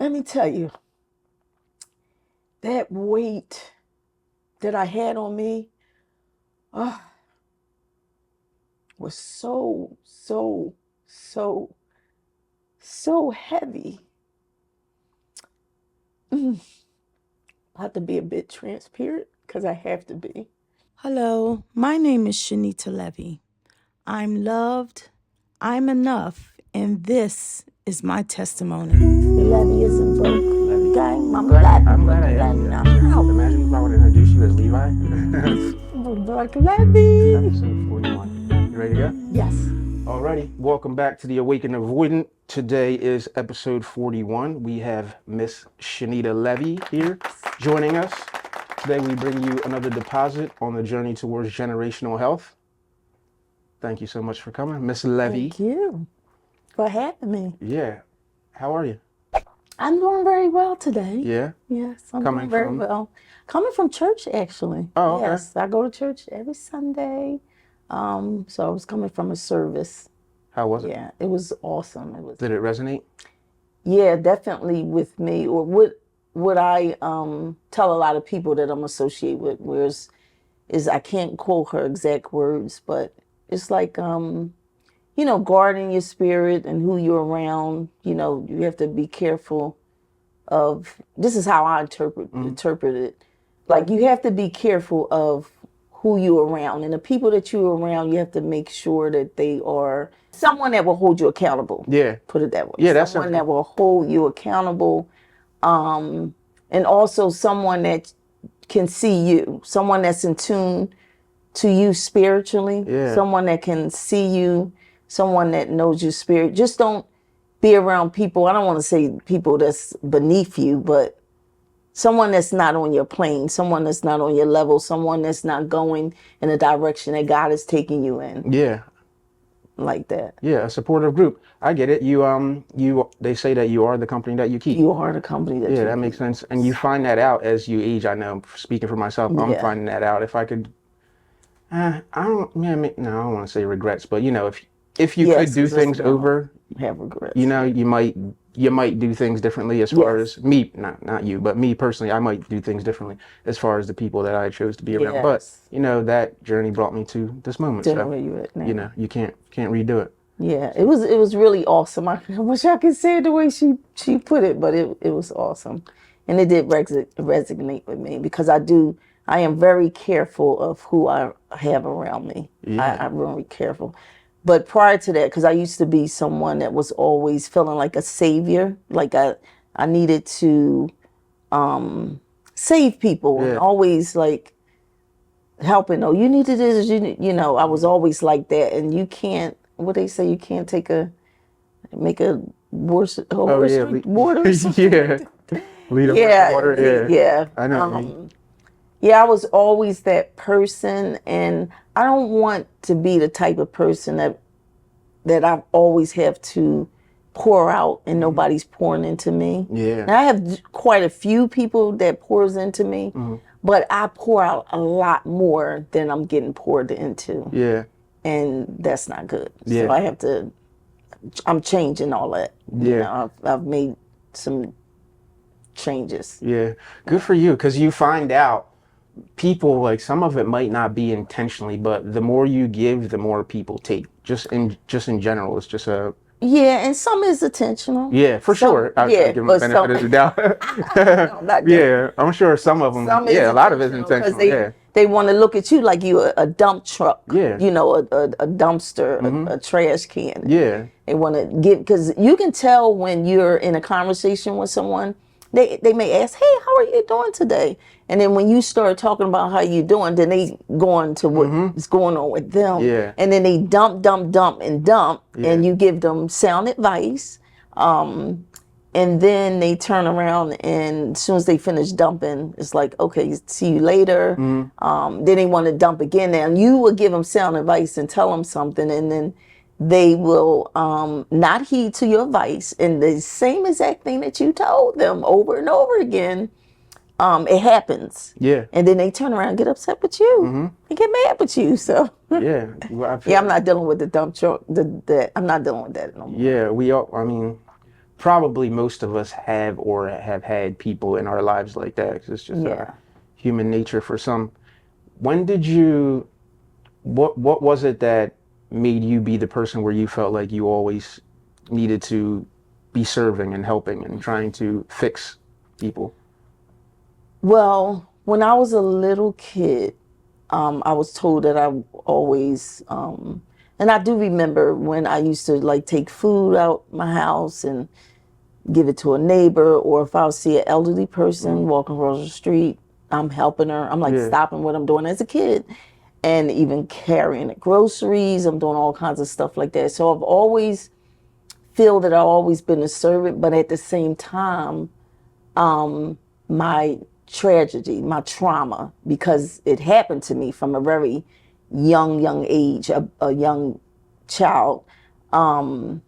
let me tell you, that weight that I had on me uh, was so heavy. I have to be a bit transparent because I have to be. Hello, my name is Shenita Levi. I'm loved, I'm enough, and this is my testimony. The levy isn't broke. Gang, I'm glad, glad you I'm put glad the I levy am. now. Imagine if I would introduce you as Levi. Like levy. Episode 41. You ready to go? Yes. Alrighty. Welcome back to the Awakened Avoidant. Today is episode 41. We have Miss Shenita Levi here joining us. Today we bring you another deposit on the journey towards generational health. Thank you so much for coming, Miss Levi. Thank you for having me. Yeah. How are you? I'm doing very well today. Yeah. Yes, I'm Coming doing very from? well. Coming from church, actually. Oh, okay. Yes, I go to church every Sunday. So I was coming from a service. How was it? Yeah, it was awesome. Did it resonate? Yeah, definitely with me, or what I tell a lot of people that I'm associated with, whereas is I can't quote her exact words, but it's like guarding your spirit and who you're around. You have to be careful of, this is how I interpret it. Like, you have to be careful of who you're around, and the people that you're around, you have to make sure that they are someone that will hold you accountable. Yeah. Put it that way. Yeah, that's someone that will hold you accountable, and also someone that can see you, someone that's in tune to you spiritually, Yeah. someone that can see you, someone that knows your spirit. Just don't be around people. I don't want to say people that's beneath you, but someone that's not on your plane, someone that's not on your level, someone that's not going in the direction that God is taking you in. Yeah. Like that. Yeah, a supportive group. I get it. They say that you are the company that you keep. You are the company that you Yeah, keep. that makes sense. And you find that out as you age. I know, speaking for myself, I'm finding that out. If I could, I don't, no, I don't want to say regrets, but if you could do things over, have regrets. You might do things differently as far as me, not you, but me personally, I might do things differently as far as the people that I chose to be around. But that journey brought me to this moment. So where you at now. you can't redo it. Yeah, it was really awesome. I wish I could say it the way she put it, but it was awesome, and it did resonate with me because I am very careful of who I have around me. Yeah. I'm really careful. But prior to that, because I used to be someone that was always feeling like a savior, like I needed to save people, and always like helping. Oh, you need to do this. I was always like that, and you can't. What they say, you can't make a horse drink water. Or something. Yeah. Lead a horse to water. Yeah. I know. Yeah, I was always that person, and I don't want to be the type of person that I always have to pour out and nobody's pouring into me. Yeah. Now, I have quite a few people that pours into me, but I pour out a lot more than I'm getting poured into. Yeah. And that's not good. Yeah. So I'm changing all that. Yeah. I've made some changes. Yeah. Good for you, because you find out people, like, some of it might not be intentionally, but the more you give, the more people take. Just in general, it's just a... Yeah, and some is intentional. Yeah, for sure. I give them the benefit of the doubt. Yeah, I'm sure some of them. A lot of it's intentional. They want to look at you like you a dump truck. Yeah. A dumpster, a trash can. Yeah. They want to because you can tell when you're in a conversation with someone. They may ask, "Hey, how are you doing today?" And then when you start talking about how you're doing, then they go on to what's going on with them. Yeah. And then they dump, and you give them sound advice. And then they turn around, and as soon as they finish dumping, it's like, okay, see you later. Then they want to dump again. And you will give them sound advice and tell them something, and then they will not heed to your advice. And the same exact thing that you told them over and over again, it happens. Yeah. And then they turn around and get upset with you and get mad with you. So yeah. Well, I'm not dealing with the dump truck. I'm not dealing with that no more. Yeah, we all, I mean, probably most of us have or have had people in our lives like that. 'Cause it's just Yeah. human nature for some. When did you? What was it that made you be the person where you felt like you always needed to be serving and helping and trying to fix people? Well, when I was a little kid, I was told that I always, and I do remember when I used to like take food out my house and give it to a neighbor, or if I would see an elderly person walking across the street, I'm helping her. I'm like Yeah. stopping what I'm doing as a kid, and even carrying the groceries. I'm doing all kinds of stuff like that. So I've always feel that I've always been a servant, but at the same time, my tragedy, my trauma, because it happened to me from a very young age, a young child, and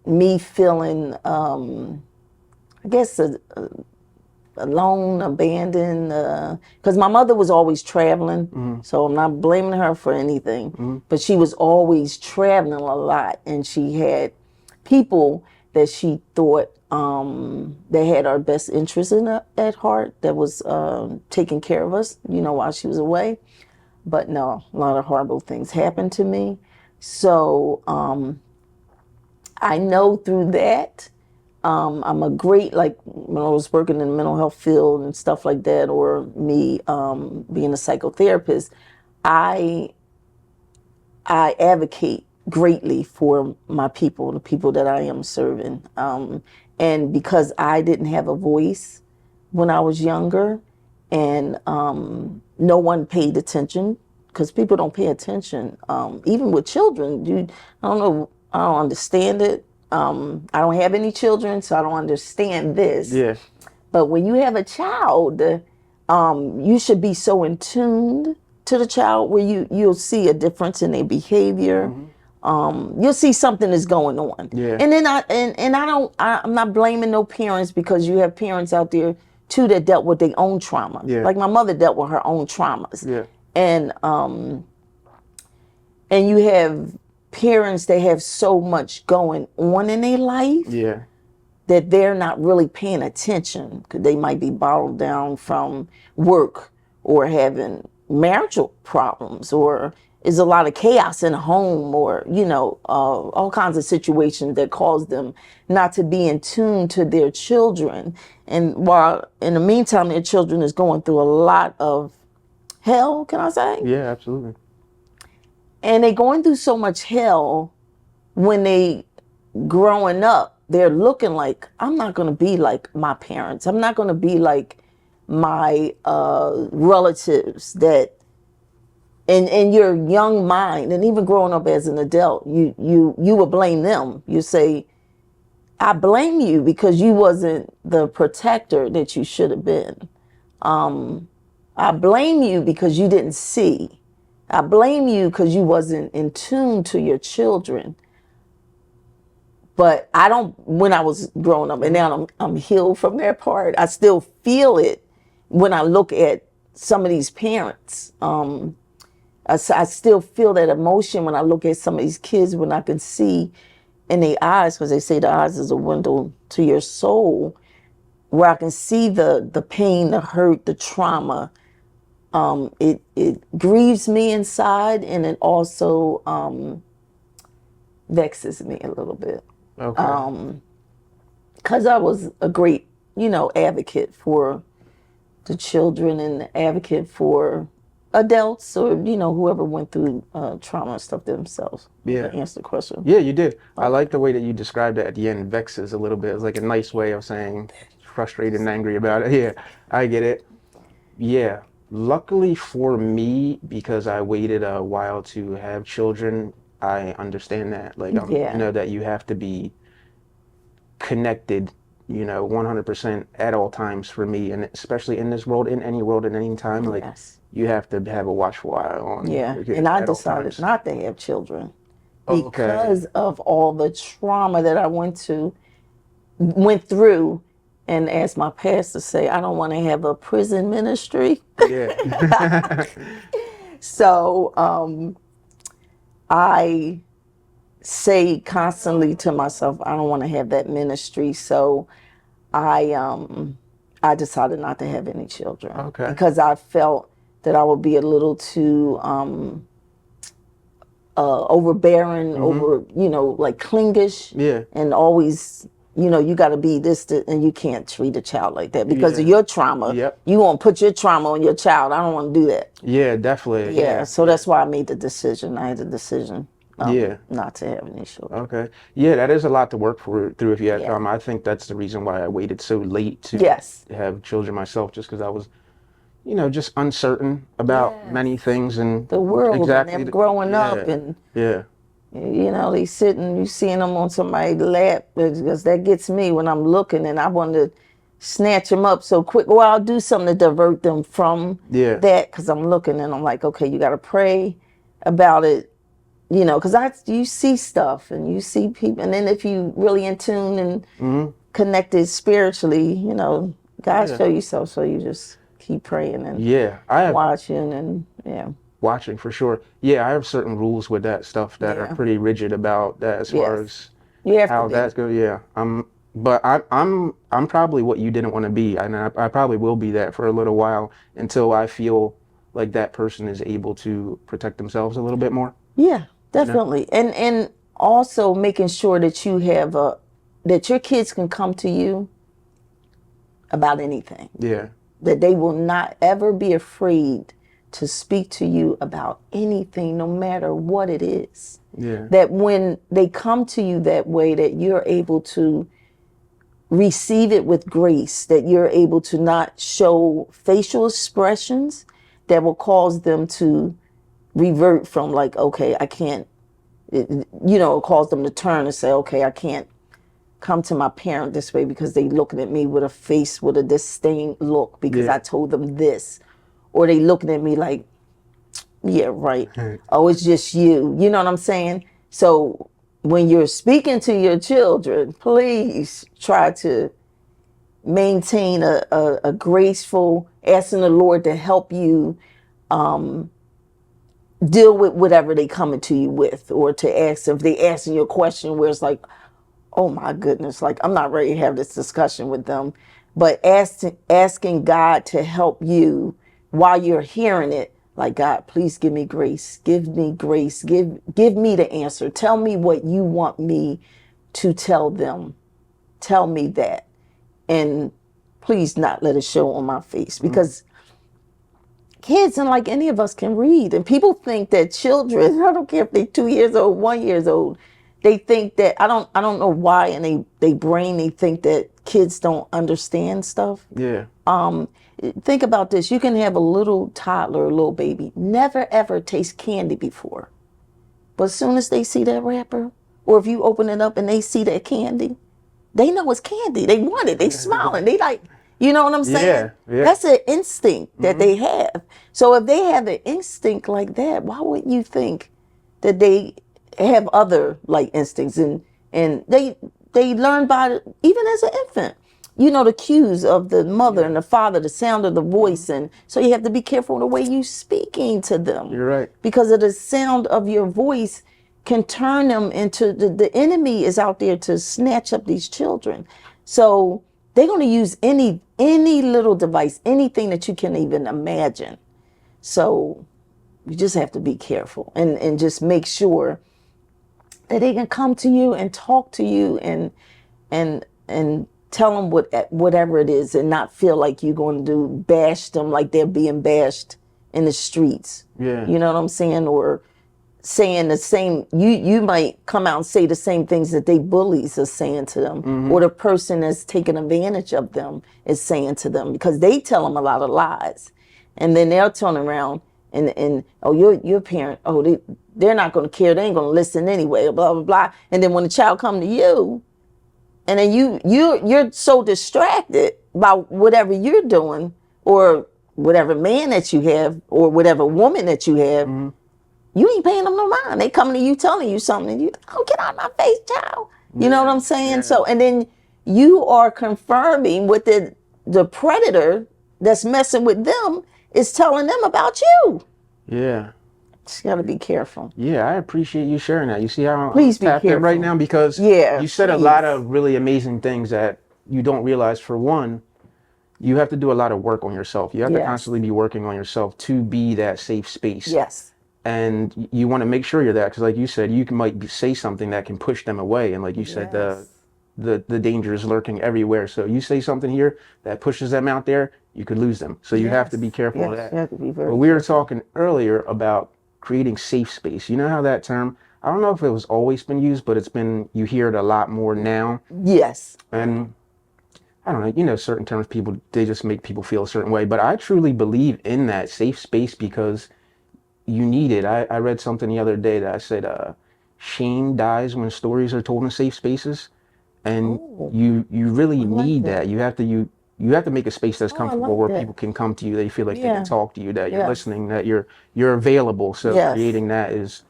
me feeling, I guess, alone, abandoned, because my mother was always traveling, so I'm not blaming her for anything, but she was always traveling a lot, and she had people that she thought they had our best interests at heart, that was taking care of us, while she was away. But no, a lot of horrible things happened to me. So I know through that, I'm a great, like when I was working in the mental health field and stuff like that, or me being a psychotherapist, I I advocate greatly for my people, the people that I am serving. And because I didn't have a voice when I was younger, and no one paid attention, because people don't pay attention, even with children. I don't know, I don't understand it. I don't have any children, so I don't understand this. Yeah. But when you have a child, you should be so in tune to the child where you'll see a difference in their behavior. You'll see something is going on. Yeah. And then I'm not blaming no parents, because you have parents out there too that dealt with their own trauma. Yeah. Like my mother dealt with her own traumas. Yeah. And you have parents that have so much going on in their life Yeah. that they're not really paying attention, because they might be bottled down from work, or having marital problems, or is a lot of chaos in the home, or all kinds of situations that cause them not to be in tune to their children. And while in the meantime their children is going through a lot of hell, can I say? Yeah, absolutely. And they're going through so much hell when they growing up, they're looking like, I'm not going to be like my parents. I'm not going to be like my relatives that, in your young mind, and even growing up as an adult, you will blame them. You say, I blame you because you wasn't the protector that you should have been. I blame you because you didn't see. I blame you because you wasn't in tune to your children. But I don't, when I was growing up, and now I'm healed from that part, I still feel it when I look at some of these parents. I still feel that emotion when I look at some of these kids, when I can see in their eyes, because they say the eyes is a window to your soul, where I can see the pain, the hurt, the trauma. It grieves me inside, and it also vexes me a little bit. Okay. Because I was a great, advocate for the children, and advocate for adults, or whoever went through trauma and stuff themselves. Yeah. To answer the question. Yeah, you did. I like the way that you described it at the end. Vexes a little bit. It's like a nice way of saying frustrated and angry about it. Yeah, I get it. Yeah. Luckily for me, because I waited a while to have children, I understand that. Like, Yeah. that you have to be connected, 100% at all times for me, and especially in this world, in any world, at any time. Like, Yes. you have to have a watchful eye on Yeah. your kids And I at all decided times. not to have children Okay. because of all the trauma that I went through. And as my pastor say, I don't want to have a prison ministry. Yeah. So I say constantly to myself, I don't want to have that ministry. So I decided not to have any children Okay. because I felt that I would be a little too overbearing, over, like clingish, Yeah. and always, you got to be and you can't treat a child like that because of Yeah. your trauma. Yep. You want to put your trauma on your child. I don't want to do that. Yeah, definitely. Yeah, so that's why I made the decision. I had the decision Yeah. not to have any children. Okay. Yeah, that is a lot to work through if you have Yeah. trauma. I think that's the reason why I waited so late to Yes. have children myself, just because I was, just uncertain about Yes. many things and The world exactly and them growing up, yeah. and Yeah. they sitting, you seeing them on somebody's lap, because that gets me when I'm looking, and I want to snatch them up so quick. Well, I'll do something to divert them from Yeah. that, because I'm looking and I'm like, okay, you got to pray about it, because you see stuff and you see people, and then if you really in tune and connected spiritually, God Yeah. show you so you just keep praying and Yeah. I have watching, and yeah. watching for sure. Yeah, I have certain rules with that stuff that are Yeah. pretty rigid about that as far Yes. as You have how to be. that goes. Yeah. But I'm probably what you didn't want to be, and I probably will be that for a little while until I feel like that person is able to protect themselves a little bit more. Yeah, definitely. And also making sure that you have that your kids can come to you about anything. Yeah. That they will not ever be afraid to speak to you about anything, no matter what it is. Yeah. That when they come to you that way, that you're able to receive it with grace, that you're able to not show facial expressions that will cause them to revert from, like, okay, I can't, it cause them to turn and say, okay, I can't come to my parent this way because they looking at me with a face with a disdain look because Yeah. I told them this, or they looking at me like, yeah, right. Oh, it's just you. You know what I'm saying? So when you're speaking to your children, please try to maintain a graceful, asking the Lord to help you deal with whatever they coming to you with, or to ask if they asking you a question where it's like, oh my goodness, like I'm not ready to have this discussion with them. But asking God to help you while you're hearing it, like, God, please give me grace. Give me grace. Give me the answer. Tell me what you want me to tell them. Tell me that. And please not let it show on my face, because kids, and like any of us, can read. And people think that children, I don't care if they're 2 years old, 1 year old, they think that, I don't know why, in they brain they think that kids don't understand stuff. Yeah. Think about this. You can have a little toddler, a little baby, never ever taste candy before. But as soon as they see that wrapper, or if you open it up and they see that candy, they know it's candy. They want it. They smiling. They like, you know what I'm saying? Yeah. That's an instinct that they have. So if they have an instinct like that, why wouldn't you think that they have other like instincts, and they learn by even as an infant. The cues of the mother and the father, the sound of the voice, and so you have to be careful the way you speaking to them. You're right. Because of the sound of your voice can turn them into the enemy is out there to snatch up these children. So they're going to use any little device, anything that you can even imagine. So you just have to be careful and just make sure that they can come to you and talk to you and tell them whatever it is, and not feel like you're going to bash them like they're being bashed in the streets. Yeah. You know what I'm saying? Or saying the same, you might come out and say the same things that they bullies are saying to them, or the person that's taking advantage of them is saying to them, because they tell them a lot of lies, and then they'll turn around and oh, your parent, oh, they're not going to care, they ain't going to listen anyway, blah blah blah. And then when the child come to you, and then you're so distracted by whatever you're doing, or whatever man that you have, or whatever woman that you have, you ain't paying them no mind. They coming to you telling you something, and you, oh, get out of my face, child. You know what I'm saying? Yeah. So, and then you are confirming what the predator that's messing with them is telling them about you. Yeah. Just gotta be careful. Yeah, I appreciate you sharing that. You see how I'm Please be tapped in right careful. now? Because Yeah, you said a please. lot of really amazing things that you don't realize. For one, you have to do a lot of work on yourself. You have to Yes. constantly be working on yourself to be that safe space. Yes. And you want to make sure you're that, because like you said, say something that can push them away. And like you said, Yes. the danger is lurking everywhere. So you say something here that pushes them out there, you could lose them. So you have to be careful of Yes. that. You have to be But very we were careful. talking earlier about creating safe space. You know how that term, I don't know if it was always been used, but you hear it a lot more now. Yes. And I don't know, certain terms they just make people feel a certain way. But I truly believe in that safe space because you need it. I read something the other day that I said, shame dies when stories are told in safe spaces. And Oh, you really I like need that. that. You have to make a space that's Oh, I comfortable like where that. people can come to you. They feel like they can Yeah. talk to you, that you're Yes. listening, that you're available. So Yes. creating that is,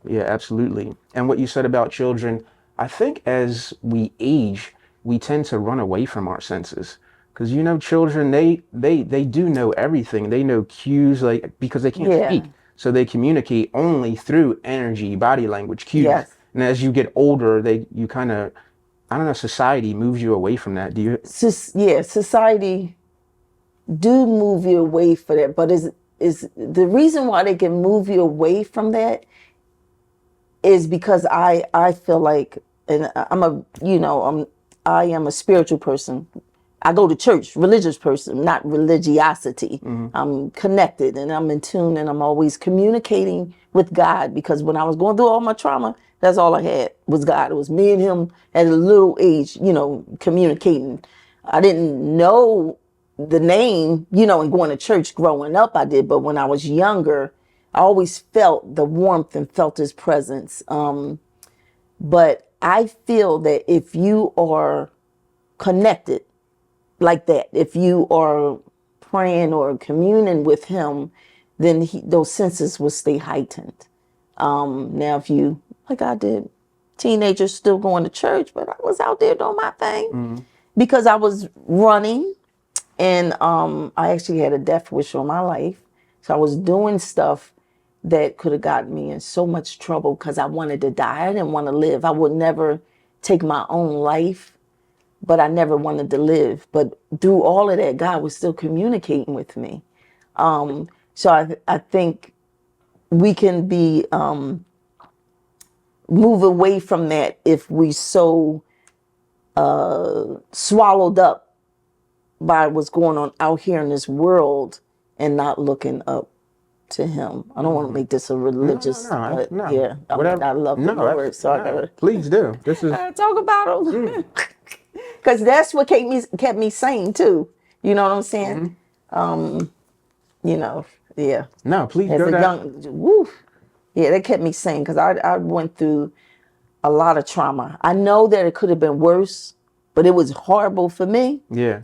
yeah, absolutely. And what you said about children, I think as we age, we tend to run away from our senses. Because children, they do know everything. They know cues, like, because they can't Yeah. speak. So they communicate only through energy, body language, cues. Yes. And as you get older, you kind of, I don't know, society moves you away from that. Do you? Yeah. Society do move you away for that, but is the reason why they can move you away from that is because I feel like, and I am a spiritual person. I go to church, religious person, not religiosity. I'm connected and I'm in tune and I'm always communicating with God, because when I was going through all my trauma, that's all I had was God. It was me and him at a little age, communicating. I didn't know the name, and going to church growing up, I did. But when I was younger, I always felt the warmth and felt his presence. But I feel that if you are connected like that, if you are praying or communing with him, then those senses will stay heightened. Now, if you, like I did, teenagers still going to church, but I was out there doing my thing because I was running, and I actually had a death wish on my life. So I was doing stuff that could have gotten me in so much trouble because I wanted to die. I didn't want to live. I would never take my own life, but I never wanted to live. But through all of that, God was still communicating with me. So I think we can be move away from that if we so swallowed up by what's going on out here in this world and not looking up to him. I don't want to make this a No, no, religious, no, but no. yeah, I mean, Whatever. I love the No, Lord, so I no. gotta Please do. This is. talk about him because that's what kept me sane too. You know what I'm saying? You know, yeah. No, please As go a that. young, woo, yeah, that kept me sane because I went through a lot of trauma. I know that it could have been worse, but it was horrible for me. Yeah.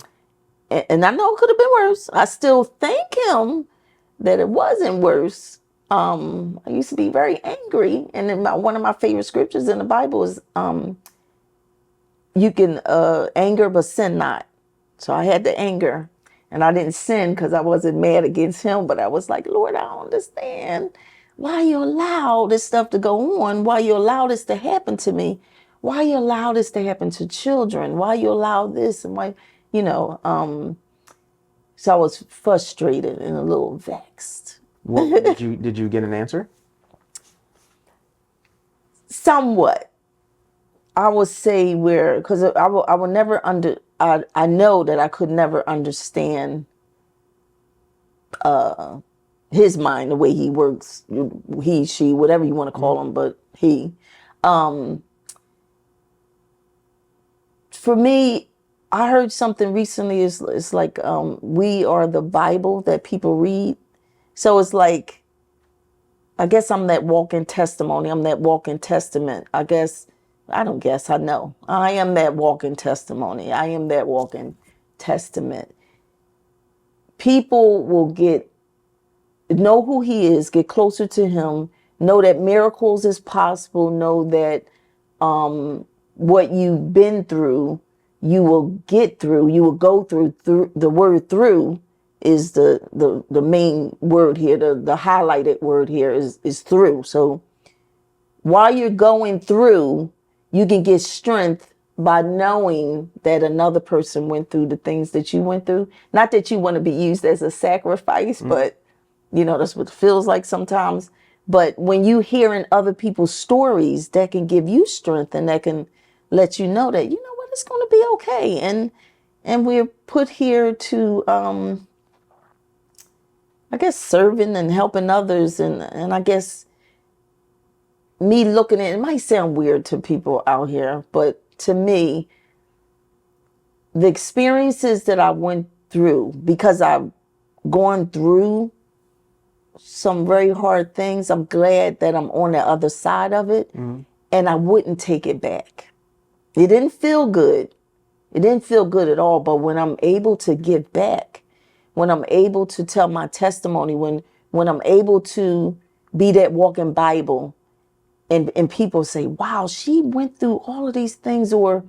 And I know it could have been worse. I still thank him that it wasn't worse. I used to be very angry, and then one of my favorite scriptures in the Bible is, "You can anger, but sin not." So I had the anger, and I didn't sin because I wasn't mad against him, but I was like, Lord, I don't understand why you allow this stuff to go on, why you allow this to happen to me, why you allow this to happen to children, why you allow this, and why, you know. So I was frustrated and a little vexed. What did you get an answer? Somewhat, I would say, where, because I will never I know that I could never understand his mind, the way he works, he, she, whatever you want to call him, but he. For me, I heard something recently. It's like, we are the Bible that people read. So it's like, I guess I'm that walking testimony. I'm that walking testament. I guess, I don't guess, I know. I am that walking testimony. I am that walking testament. People will know who he is, get closer to him, know that miracles is possible, know that what you've been through, you will get through, you will go through the word through, is the main word here. The highlighted word here is through. So while you're going through, you can get strength by knowing that another person went through the things that you went through. Not that you want to be used as a sacrifice, but that's what it feels like sometimes. But when you hearing other people's stories, that can give you strength, and that can let you know that, you know what, it's going to be okay. And we're put here to, I guess, serving and helping others. And I guess me looking at it might sound weird to people out here, but to me, the experiences that I went through, because I've gone through some very hard things, I'm glad that I'm on the other side of it, and I wouldn't take it back. It didn't feel good. It didn't feel good at all. But when I'm able to give back, when I'm able to tell my testimony, when I'm able to be that walking Bible, and people say, wow, she went through all of these things, or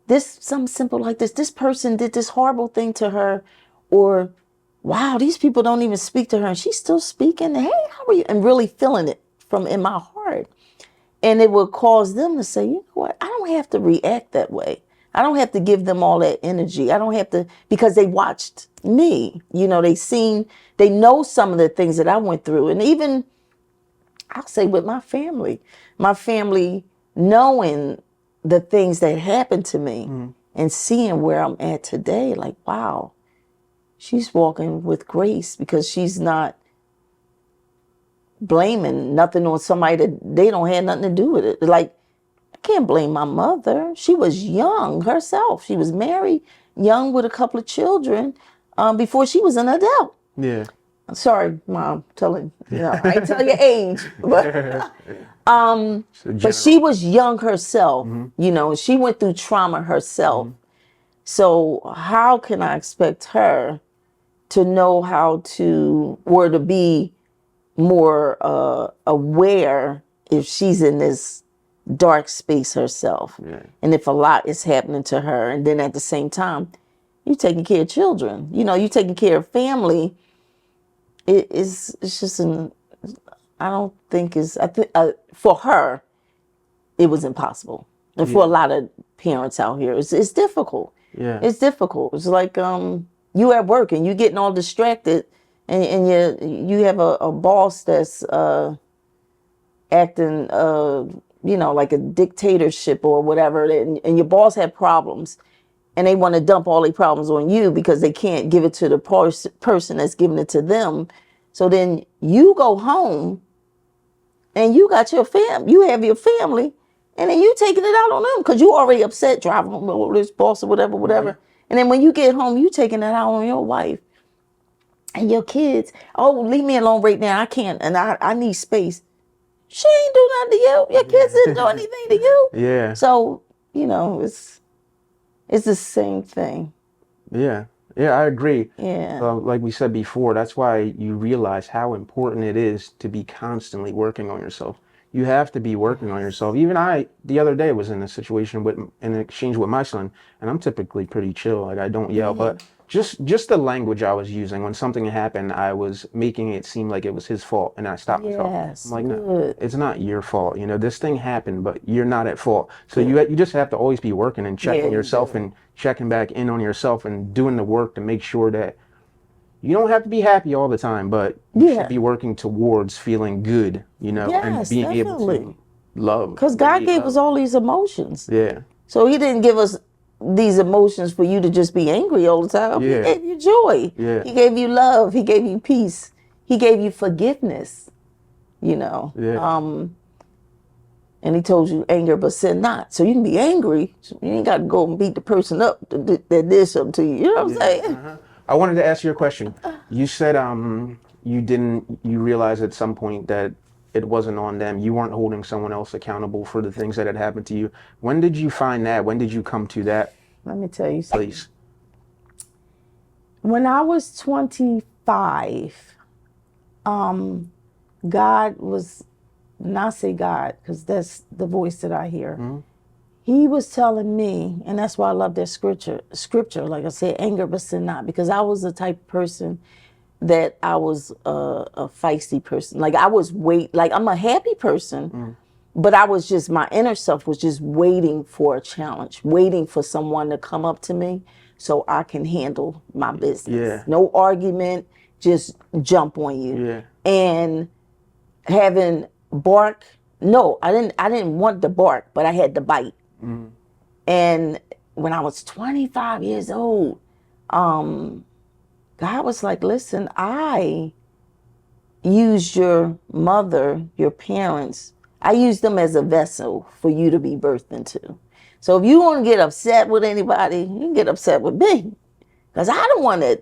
this, something simple like this person did this horrible thing to her, or wow, these people don't even speak to her and she's still speaking. Hey, how are you? And really feeling it from in my heart. And it would cause them to say, you know what? I don't have to react that way. I don't have to give them all that energy. I don't have to, because they watched me. They know some of the things that I went through. And even, I'll say, with my family knowing the things that happened to me, and seeing where I'm at today, like, wow, she's walking with grace, because she's not blaming nothing on somebody that they don't have nothing to do with it. Like, I can't blame my mother. She was young herself. She was married, young, with a couple of children, before she was an adult. Yeah. Sorry, Mom, I ain't tell your age, but but she was young herself, and she went through trauma herself. So how can I expect her to know how to, or to be more aware if she's in this dark space herself? Yeah. And if a lot is happening to her, and then at the same time, you taking care of children, you taking care of family. It's just I don't think I think for her, it was impossible. And for a lot of parents out here, it's difficult. Yeah. It's difficult. It's like you at work and you getting all distracted, and you have a boss that's acting like a dictatorship or whatever, and your boss had problems, and they want to dump all their problems on you because they can't give it to the person that's giving it to them. So then you go home and you got you have your family, and then you taking it out on them because you already upset driving home with this boss or whatever. And then when you get home, you taking that out on your wife and your kids. Oh, leave me alone right now. I can't, and I need space. She ain't do nothing to you. Your kids didn't do anything to you. Yeah. So, it's the same thing. Yeah. Yeah, I agree. Yeah. Like we said before, that's why you realize how important it is to be constantly working on yourself. You have to be working on yourself. Even the other day, was in a situation in an exchange with my son, and I'm typically pretty chill. Like, I don't yell, but just the language I was using when something happened, I was making it seem like it was his fault, and I stopped myself. Yes, I'm like, no, good. it's not your fault. This thing happened, but you're not at fault. So you just have to always be working and checking yourself and checking back in on yourself and doing the work to make sure that you don't have to be happy all the time, but you should be working towards feeling good, and being able to love. Because God gave us all these emotions. Yeah. So he didn't give us these emotions for you to just be angry all the time. Yeah. He gave you joy. Yeah. He gave you love. He gave you peace. He gave you forgiveness, Yeah. And he told you anger, but sin not. So you can be angry. So you ain't got to go and beat the person up that did something to you. You know what I'm saying? I wanted to ask you a question. You said you realized at some point that it wasn't on them. You weren't holding someone else accountable for the things that had happened to you. When did you find that? When did you come to that Let me tell you something. place? When I was 25, God was, not say God, because that's the voice that I hear. he was telling me, and that's why I love that scripture, like I said, anger but sin not, because I was the type of person that I was a feisty person. Like I was like I'm a happy person, but I was just, my inner self was just waiting for a challenge, waiting for someone to come up to me so I can handle my business. Yeah. No argument, just jump on you. Yeah. And having bark, no, I didn't want the bark, but I had to bite. And when I was 25 years old, God was like, listen, I used your mother, your parents, I used them as a vessel for you to be birthed into. So if you want to get upset with anybody, you can get upset with me. Because I don't want to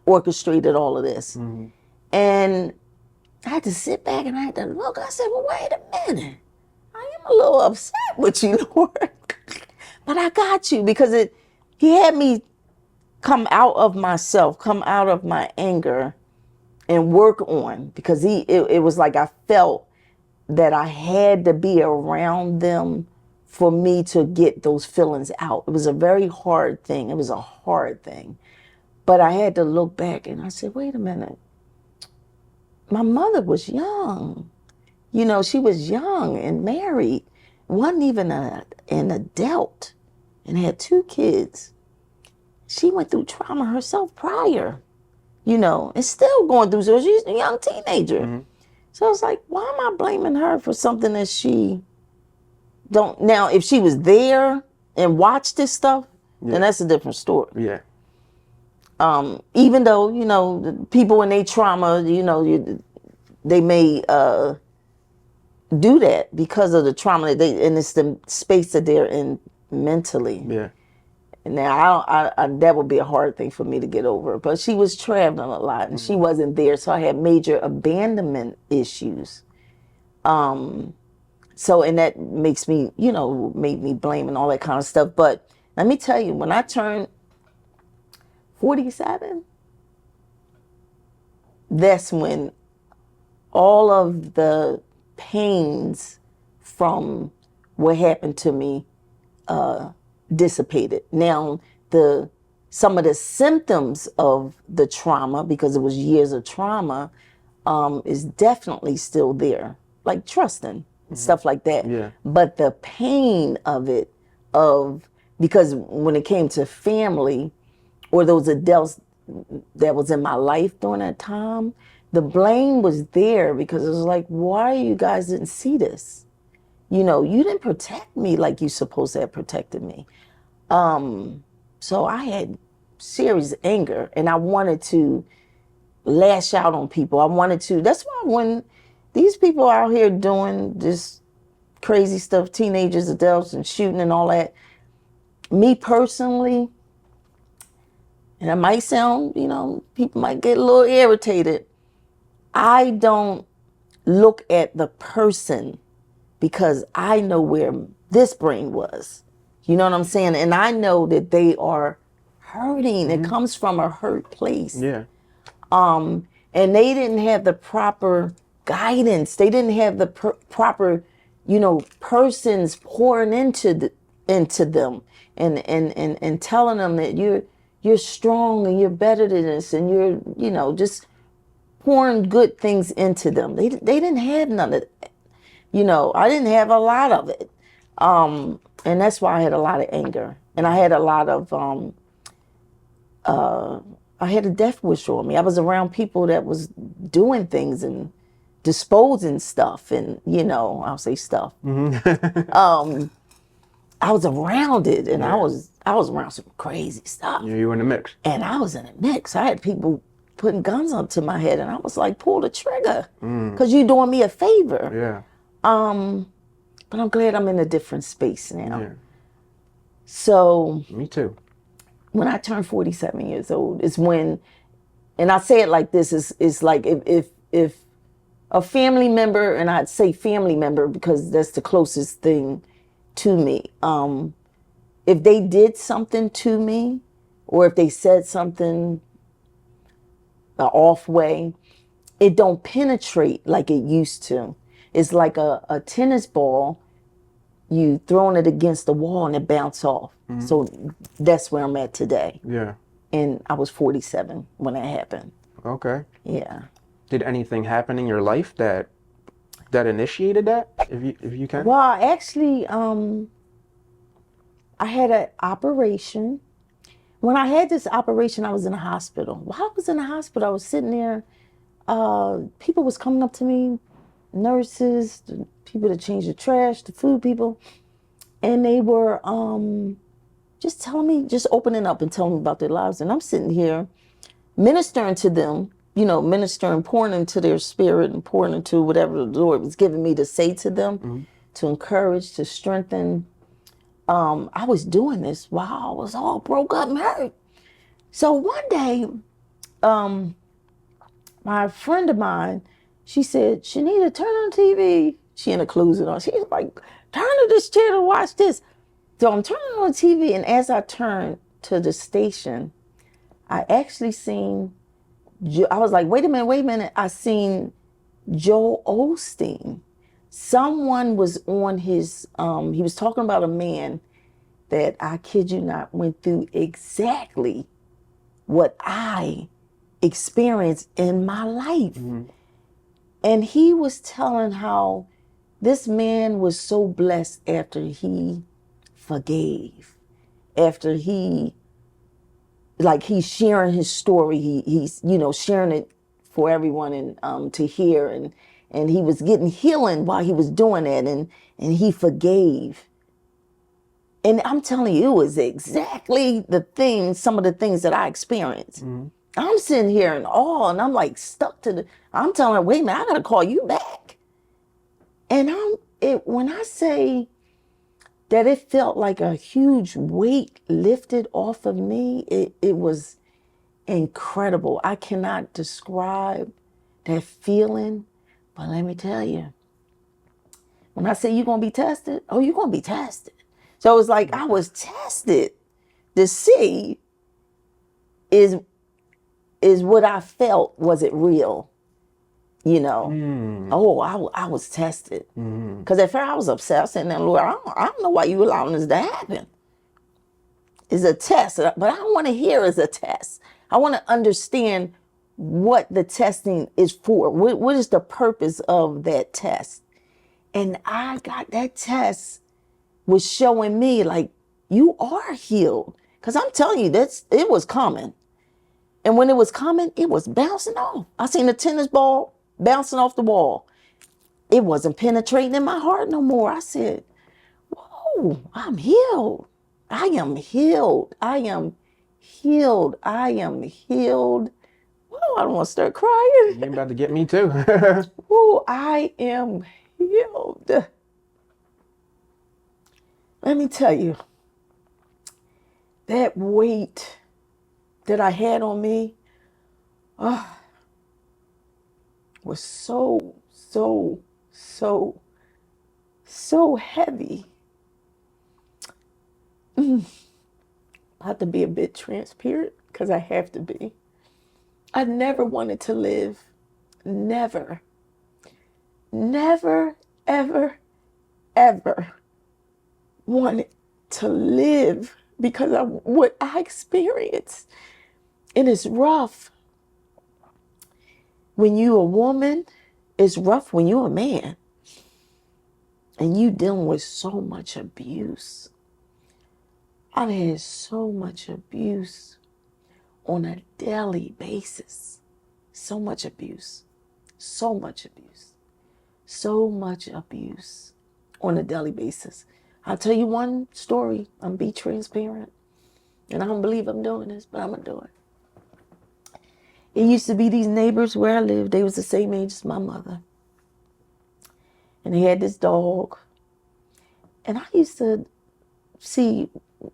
orchestrated all of this. And I had to sit back and I had to look. I said, well, wait a minute. I am a little upset with you, Lord. But I got you, because he had me come out of myself, come out of my anger and work on, because it was like I felt that I had to be around them for me to get those feelings out. It was a very hard thing. It was a hard thing. But I had to look back and I said, wait a minute. My mother was young. You know, she was young and married, wasn't even an adult, and had 2 kids. She went through trauma herself prior, you know, and still going through. So she's a young teenager. So I was like, why am I blaming her for something that she don't? Now, if she was there and watched this stuff, then that's a different story. Yeah. Even though, you know, the people in their trauma, you know, they may do that because of the trauma that and it's the space that they're in mentally. Yeah. Now, I that would be a hard thing for me to get over. But she was traveling a lot and she wasn't there. So I had major abandonment issues. So, and that makes me, you know, made me blame and all that kind of stuff. But let me tell you, when I turned 47, that's when all of the pains from what happened to me dissipated. Now, some of the symptoms of the trauma, because it was years of trauma, is definitely still there, like trusting and stuff like that. Yeah. But the pain of it, because when it came to family or those adults that was in my life during that time, the blame was there, because it was like, why you guys didn't see this? You know, you didn't protect me like you supposed to have protected me. So I had serious anger and I wanted to lash out on people. That's why when these people out here doing this crazy stuff, teenagers, adults, and shooting and all that, me personally, and it might sound, you know, people might get a little irritated, I don't look at the person, because I know where this brain was. You know what I'm saying? And I know that they are hurting. It comes from a hurt place. Yeah. And they didn't have the proper guidance. They didn't have the proper, you know, persons pouring into them and telling them that you're strong and you're better than this, and you're, you know, just pouring good things into them. They didn't have none of that. You know, I didn't have a lot of it. And that's why I had a lot of anger. And I had a lot of, I had a death wish on me. I was around people that was doing things and disposing stuff, and, you know, I'll say stuff. I was around it, and I was around some crazy stuff. Yeah, you were in the mix. And I was in a mix. I had people putting guns up to my head, and I was like, pull the trigger, because you're doing me a favor. Yeah. But I'm glad I'm in a different space now. Yeah. So Me too. when I turned 47 years old is when, and I say it like this, is like if a family member, and I'd say family member because that's the closest thing to me, if they did something to me, or if they said something the off way, it don't penetrate like it used to. It's like a tennis ball. you throwing it against the wall and it bounce off. So that's where I'm at today. Yeah. And I was 47 when that happened. Okay. Yeah. Did anything happen in your life that initiated that? If you can. Well, actually, I had an operation. When I had this operation, I was in the hospital. While I was in the hospital, I was sitting there. People was coming up to me, nurses, the people that change the trash, the food people, and they were just telling me, just opening up and telling me about their lives. And I'm sitting here ministering to them, ministering, pouring into their spirit and pouring into whatever the Lord was giving me to say to them, to encourage, to strengthen. I was doing this while I was all broke up and hurt. So one day, my friend of mine, she said, Shenita, turn on TV. She in a closet on. She's like, turn to this channel, watch this. So I'm turning on TV, and as I turned to the station, I actually seen, I was like, wait a minute. I seen Joel Osteen. Someone was on his, he was talking about a man that, I kid you not, went through exactly what I experienced in my life. And he was telling how this man was so blessed after he forgave, after he's sharing his story. He's sharing it for everyone and to hear, and he was getting healing while he was doing that, and he forgave. And I'm telling you, it was exactly some of the things that I experienced. I'm sitting here in awe, and I'm like stuck I'm telling her, wait a minute, I gotta call you back. And when I say that it felt like a huge weight lifted off of me, it was incredible. I cannot describe that feeling, but let me tell you, when I say you're gonna be tested, you're gonna be tested. So it's like I was tested to see is what I felt, was it real? I was tested. Because at first I was upset. I was saying, Lord, I don't know why you allowing this to happen. It's a test, but I don't want to hear it's a test. I want to understand what the testing is for. What is the purpose of that test? And I got that test was showing me like, you are healed. Because I'm telling you, it was coming. And when it was coming, it was bouncing off. I seen a tennis ball bouncing off the wall. It wasn't penetrating in my heart no more. I said, whoa, I'm healed. I am healed. I am healed. I am healed. Whoa, I don't want to start crying. You're about to get me too. Whoa, I am healed. Let me tell you, that weight that I had on me was so heavy. I have to be a bit transparent because I have to be. I never wanted to live. Never, ever, ever wanted to live because of what I experienced. And it's rough when you a woman. It's rough when you're a man and you dealing with so much abuse. I've had so much abuse on a daily basis. So much abuse. So much abuse. So much abuse on a daily basis. I'll tell you one story. I'm be transparent. And I don't believe I'm doing this, but I'm going to do it. It used to be these neighbors where I lived. They was the same age as my mother. And they had this dog. And I used to see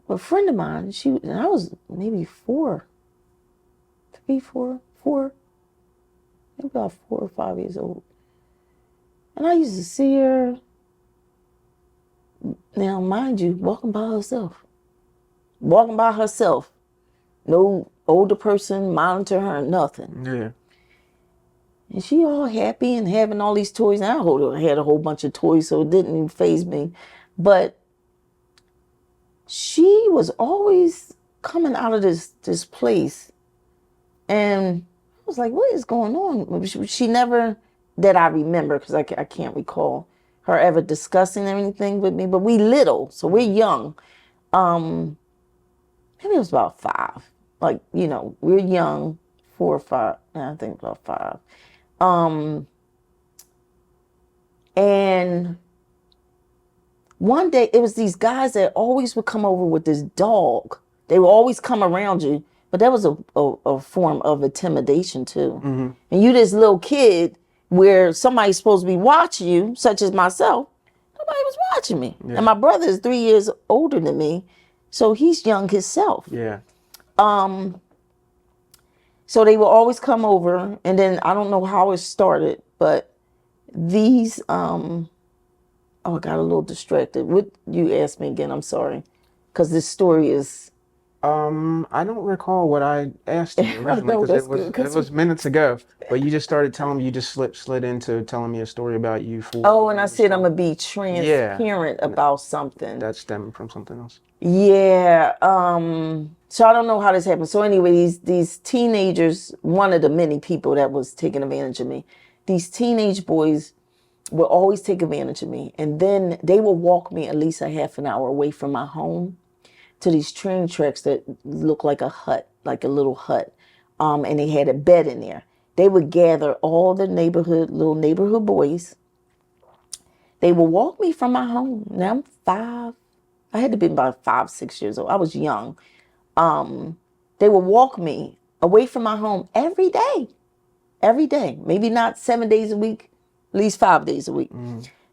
a friend of mine. And I was maybe four, maybe about 4 or 5 years old. And I used to see her, now mind you, walking by herself. Walking by herself. No older person monitor her, nothing. Yeah. And she all happy and having all these toys. And I had a whole bunch of toys, so it didn't even faze me. But she was always coming out of this place, and I was like, what is going on? She never, that I remember, because I can't recall her ever discussing anything with me, but we little, so we're young. Maybe it was about 5. Like, we're young, 4 or 5. I think about 5. And one day, it was these guys that always would come over with this dog. They would always come around you, but that was a form of intimidation too. And you this little kid where somebody's supposed to be watching you, such as myself, nobody was watching me. Yeah. And my brother is 3 years older than me, so he's young himself. Yeah. So they will always come over, and then I don't know how it started, but these oh, I got a little distracted. What you asked me again? I'm sorry, because this story is. I don't recall what I asked you originally, No, because that's it was minutes ago. But you just started telling me, you just slid into telling me a story about you for. Oh, and I said I'm gonna be transparent about something. That stemmed from something else. Yeah. So I don't know how this happened. So anyway, these teenagers, one of the many people that was taking advantage of me, these teenage boys would always take advantage of me, and then they would walk me at least a half an hour away from my home to these train tracks that look like a hut, like a little hut, and they had a bed in there. They would gather all the little neighborhood boys. They would walk me from my home. Now I'm 5. I had to be about 5, 6 years old. I was young. They would walk me away from my home every day. Every day. Maybe not 7 days a week, at least 5 days a week.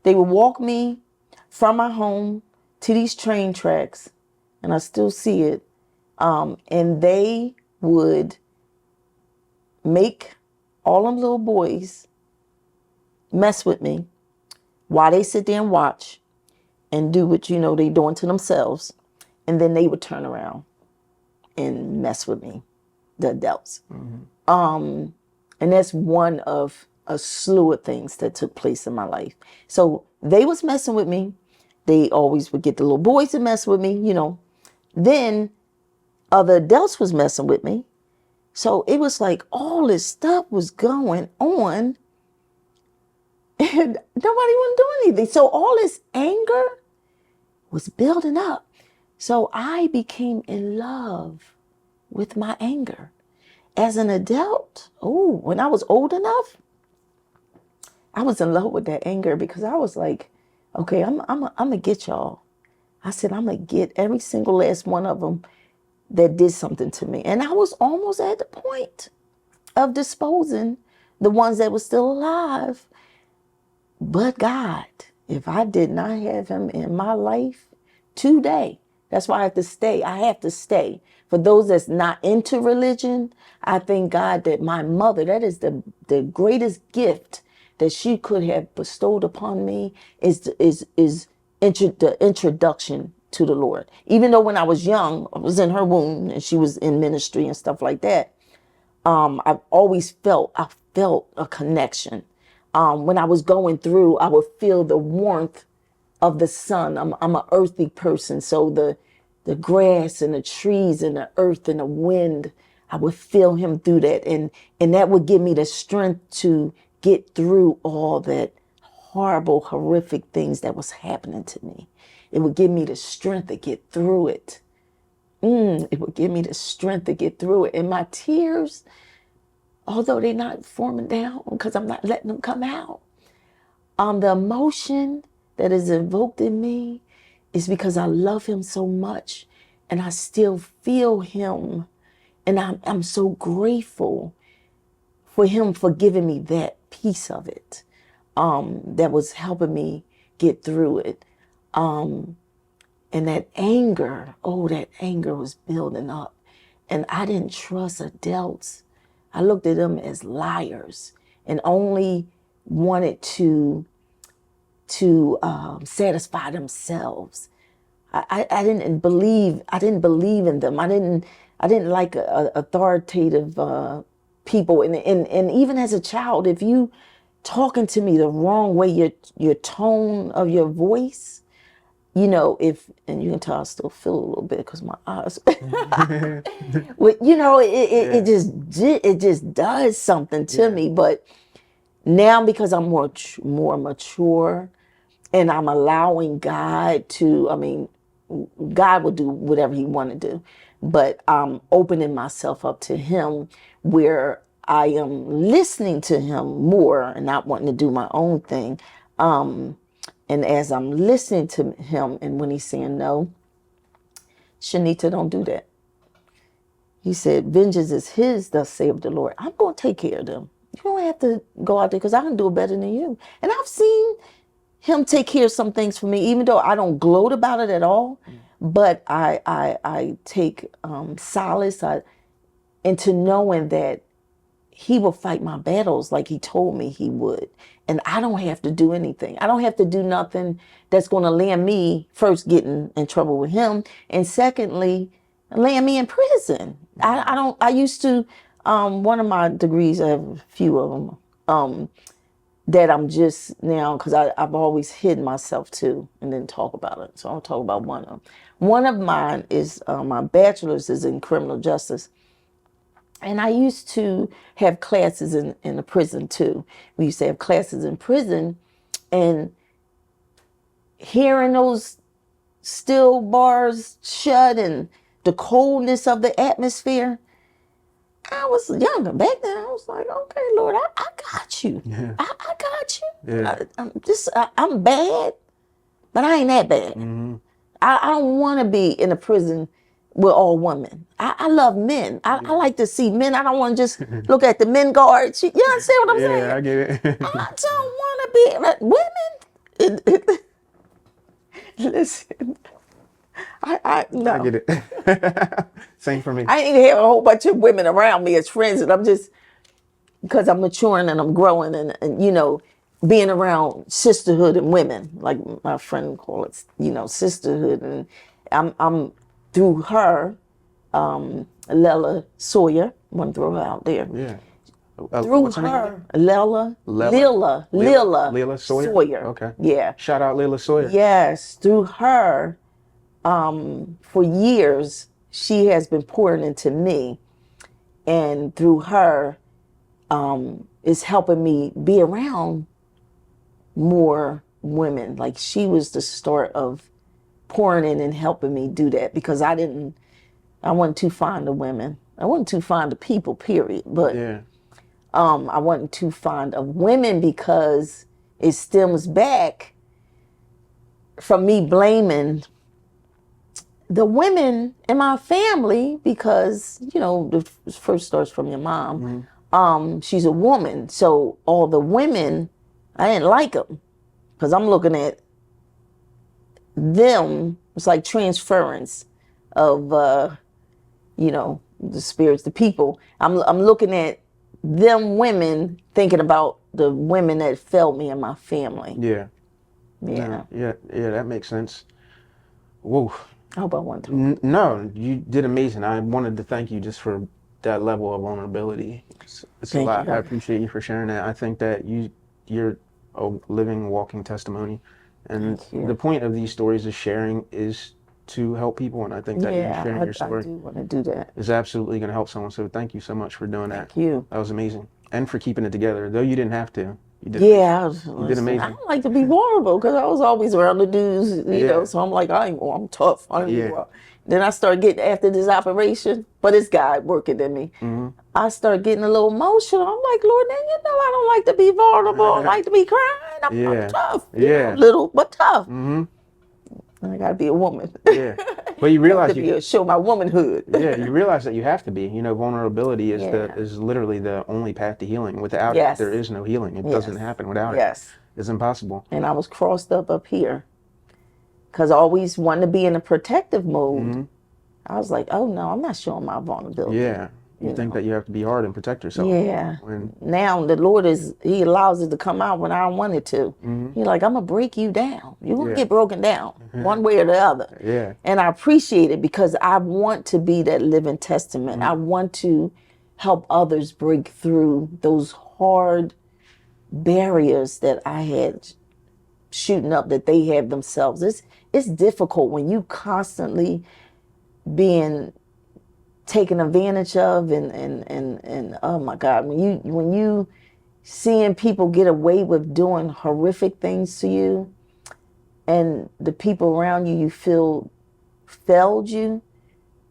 They would walk me from my home to these train tracks, and I still see it. And they would make all them little boys mess with me while they sit there and watch and do what they doing to themselves. And then they would turn around and mess with me, the adults. And that's one of a slew of things that took place in my life. So they was messing with me. They always would get the little boys to mess with me, Then other adults was messing with me. So it was like all this stuff was going on, and nobody wasn't doing anything. So all this anger was building up. So I became in love with my anger. As an adult, when I was old enough, I was in love with that anger, because I was like, okay, I'm gonna get y'all. I said, I'm gonna get every single last one of them that did something to me. And I was almost at the point of disposing the ones that were still alive. But God, if I did not have him in my life today, that's why I have to stay. I have to stay. For those that's not into religion, I thank God that my mother, that is the greatest gift that she could have bestowed upon me, is the introduction to the Lord. Even though when I was young, I was in her womb and she was in ministry and stuff like that. I've always felt a connection. When I was going through, I would feel the warmth of the sun. I'm an earthy person, so the grass and the trees and the earth and the wind, I would feel him through that, and that would give me the strength to get through all that horrible, horrific things that was happening to me. It would give me the strength to get through it. It would give me the strength to get through it. And my tears, although they're not forming down because I'm not letting them come out, the emotion that is invoked in me is because I love him so much, and I still feel him. And I'm so grateful for him for giving me that piece of it, that was helping me get through it. And that anger was building up. And I didn't trust adults. I looked at them as liars and only wanted to satisfy themselves. I didn't believe in them. I didn't like authoritative people. And even as a child, if you talking to me the wrong way, your tone of your voice, you know, and you can tell I still feel a little bit because my eyes, well, you know, it just does something to me. But now because I'm more mature, and I'm allowing God to, I mean, God will do whatever he want to do, but I'm opening myself up to him where I am listening to him more and not wanting to do my own thing. And as I'm listening to him, and when he's saying no, Shenita, don't do that. He said, vengeance is his, thus saith the Lord. I'm going to take care of them. You don't have to go out there because I can do it better than you. And I've seen him take care of some things for me, even though I don't gloat about it at all. But I take solace into knowing that he will fight my battles like he told me he would. And I don't have to do anything. I don't have to do nothing that's going to land me first getting in trouble with him. And secondly, land me in prison. I used to, one of my degrees, I have a few of them, that I'm just now, because I've always hidden myself too and didn't talk about it. So I'll talk about one of them. One of mine is my bachelor's is in criminal justice. And I used to have classes in the prison too. We used to have classes in prison, and hearing those still bars shut and the coldness of the atmosphere. I was younger back then. I was like, okay, Lord, I got you. Yeah. I got you. Yeah. I'm bad, but I ain't that bad. I don't want to be in a prison with all women. I love men. I like to see men. I don't want to just look at the men guards. You understand what I'm saying? Yeah, I get it. I don't want to be like, women. Listen, no. I get it. Same for me. I ain't have a whole bunch of women around me as friends, and I'm just, because I'm maturing and I'm growing and you know, being around sisterhood and women, like my friend call it, you know, sisterhood. And I'm through her, Lela Sawyer, want to throw her out there. Yeah. Through what's her name her, again? Lila Sawyer? Okay. Yeah. Shout out Lila Sawyer. Yes, through her, for years, she has been pouring into me. And through her, is helping me be around more women. Like she was the start of pouring in and helping me do that, because I wasn't too fond of women. I wasn't too fond of people, period. But Yeah. I wasn't too fond of women because it stems back from me blaming the women in my family, because, you know, the first starts from your mom. She's a woman. So all the women, I didn't like them because I'm looking at them. It's like transference of, you know, the spirits, the people. I'm looking at them women thinking about the women that failed me in my family. Yeah. Yeah. Yeah, that makes sense. Whoa. I hope I went through. No, you did amazing. I wanted to thank you just for that level of vulnerability. It's a Thank lot. you. I appreciate you for sharing that. I think that you're a living, walking testimony. And Thank you. the point of these stories is sharing is to help people. And I think that you sharing your I story do want to do that. is absolutely going to help someone. So thank you so much for doing that. Thank you. That was amazing. And for keeping it together, though you didn't have to. You did. Yeah, You did amazing. I don't like to be vulnerable because I was always around the dudes, you know. Yeah. So I'm like, I'm tough. I ain't Yeah. go out. Then I started getting, after this operation, but it's God working in me. I started getting a little emotional. I'm like, Lord, then you know I don't like to be vulnerable. I like to be crying. I'm tough. You know, little but tough. I gotta be a woman. Yeah. But you realize show my womanhood. Yeah, you realize that you have to be. You know, vulnerability is literally the only path to healing. Without it, there is no healing. It doesn't happen without it. Yes. It's impossible. And I was crossed up here because I always wanted to be in a protective mode. I was like, oh no, I'm not showing my vulnerability. Yeah. You think that you have to be hard and protect yourself. Yeah. Now the Lord He allows it to come out when I don't want it to. He's like, I'm gonna break you down. You're gonna get broken down one way or the other. Yeah. And I appreciate it because I want to be that living testament. I want to help others break through those hard barriers that I had shooting up that they have themselves. It's it's difficult when you constantly being taken advantage of, and oh my God, when you seeing people get away with doing horrific things to you, and the people around you feel failed you.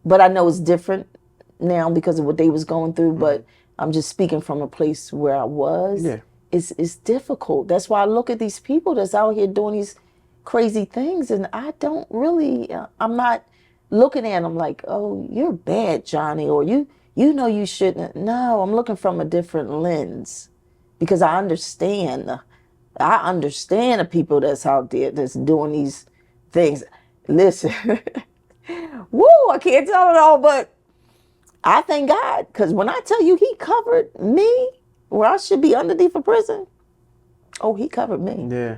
But I know it's different now because of what they was going through. But I'm just speaking from a place where I was. Yeah. It's difficult. That's why I look at these people that's out here doing these crazy things, and I don't really. I'm not looking at them like, oh, you're bad, Johnny, or you know you shouldn't. No, I'm looking from a different lens because I understand. I understand the people that's out there that's doing these things. Listen, woo, I can't tell it all, but I thank God, because when I tell you He covered me where I should be underneath a prison, oh, He covered me. Yeah.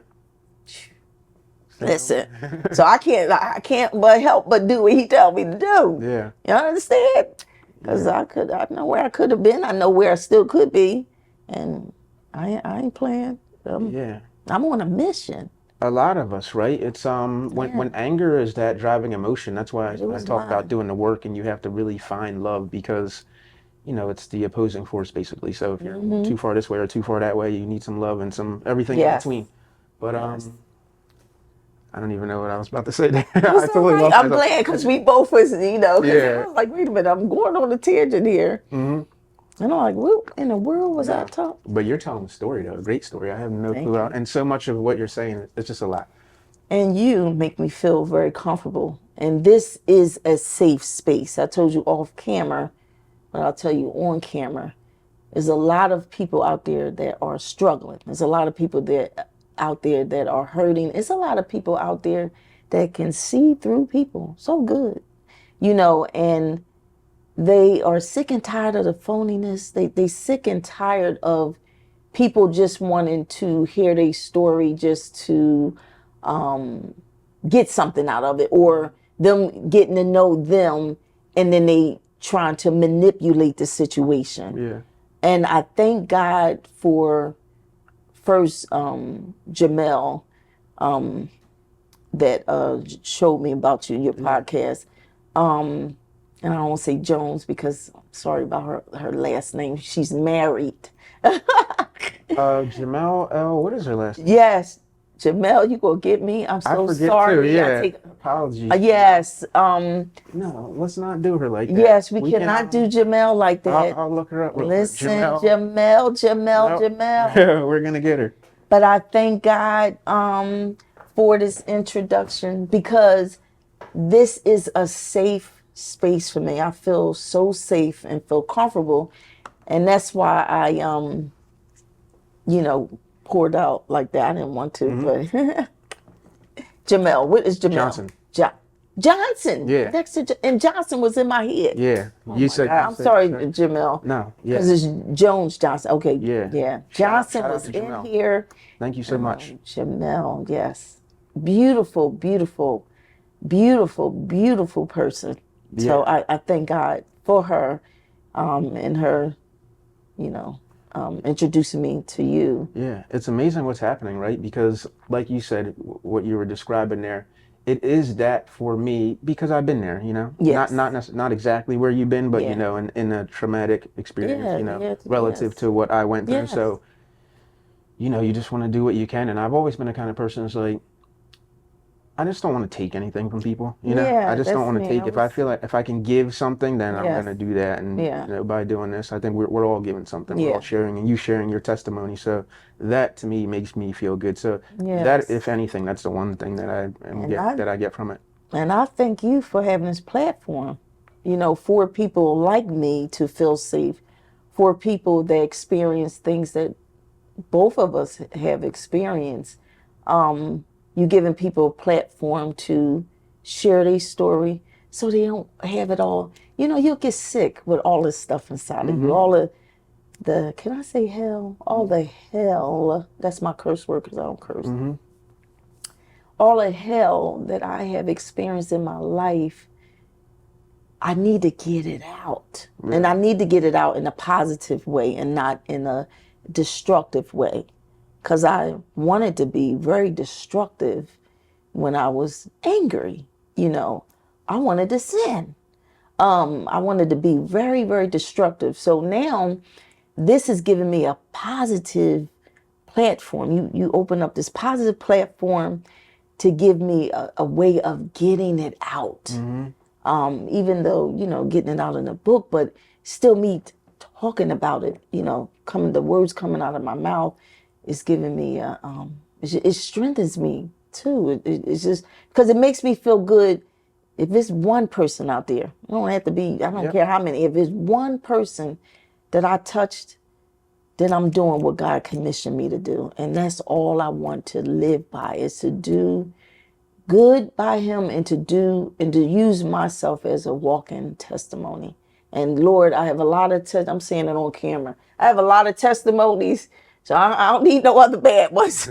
Listen, so I can't but help but do what He tell me to do. Yeah. You understand? Because I know where I could have been. I know where I still could be, and I ain't playing. Yeah. I'm on a mission. A lot of us, right? It's when anger is that driving emotion. That's why I talk about doing the work, and you have to really find love, because it's the opposing force basically. So if you're too far this way or too far that way, you need some love and some everything in between. But I don't even know what I was about to say there. I totally lost I'm myself. glad, because we both was, 'cause Yeah. I was like, wait a minute, I'm going on a tangent here. And I'm like, what in the world was I talking? But you're telling a story though, a great story. I have no Thank clue. you. And so much of what you're saying, it's just a lot. And you make me feel very comfortable. And this is a safe space. I told you off camera, but I'll tell you on camera. There's a lot of people out there that are struggling. There's a lot of people out there that are hurting. There's a lot of people out there that can see through people so good, and they are sick and tired of the phoniness. They sick and tired of people just wanting to hear their story just to get something out of it, or them getting to know them, and then they trying to manipulate the situation. Yeah. And I thank God for first Jamel that showed me about you, your podcast. And I don't want to say Jones because I'm sorry about her last name. She's married. Jamel L. What is her last name? Yes, Jamel, you gonna get me? I'm so I forget sorry. too. Yeah. I take Apologies. yes. No, let's not do her like that. Yes, we cannot do Jamel like that. I'll look her up. Real Listen, quick. Jamel. We're gonna get her. But I thank God for this introduction, because this is a safe space for me. I feel so safe and feel comfortable, and that's why I poured out like that. I didn't want to, but Jamel, what is Jamel? Johnson. Johnson. Yeah. Next to and Johnson was in my head. Yeah. I'm sorry, Jamel. No. Yeah. Because it's Jones Johnson. Okay. Yeah. Yeah. Johnson shout out was to in Jamel. here. Thank you so much. Jamel, yes. Beautiful, beautiful, beautiful, beautiful person. So I thank God for her and her, introducing me to you. Yeah, it's amazing what's happening, right? Because like you said, what you were describing there, it is that for me, because I've been there, Yes. not exactly where you've been, but Yeah. in a traumatic experience, relative yes. to what I went through. Yes. So, you just want to do what you can. And I've always been the kind of person that's like, I just don't want to take anything from people, Yeah, I just don't want to that's me. take. If I feel like if I can give something, then I'm Yes. going to do that. And Yeah. by doing this, I think we're all giving something. We're all Yeah. sharing, and you sharing your testimony. So that to me makes me feel good. So Yes. that, if anything, that's the one thing that I get from it. And I thank you for having this platform, for people like me to feel safe, for people that experience things that both of us have experienced. You giving people a platform to share their story so they don't have it all. You'll get sick with all this stuff inside of you. All of the, can I say hell? All the hell. That's my curse word because I don't curse. All the hell that I have experienced in my life, I need to get it out. Yeah. And I need to get it out in a positive way and not in a destructive way. Because I wanted to be very destructive, when I was angry. You know, I wanted to sin. I wanted to be very, very destructive. So now this is giving me a positive platform. You open up this positive platform to give me a way of getting it out. Even though, you know, getting it out in a book, but still me talking about it, you know, the words coming out of my mouth is giving me, it strengthens me too. It's just, because it makes me feel good. If it's one person out there, I don't have to be, I don't care how many, if it's one person that I touched, then I'm doing what God commissioned me to do. And that's all I want to live by, is to do good by him and to use myself as a walking testimony. And Lord, I have a lot of I'm saying it on camera. I have a lot of testimonies, so I don't need no other bad ones.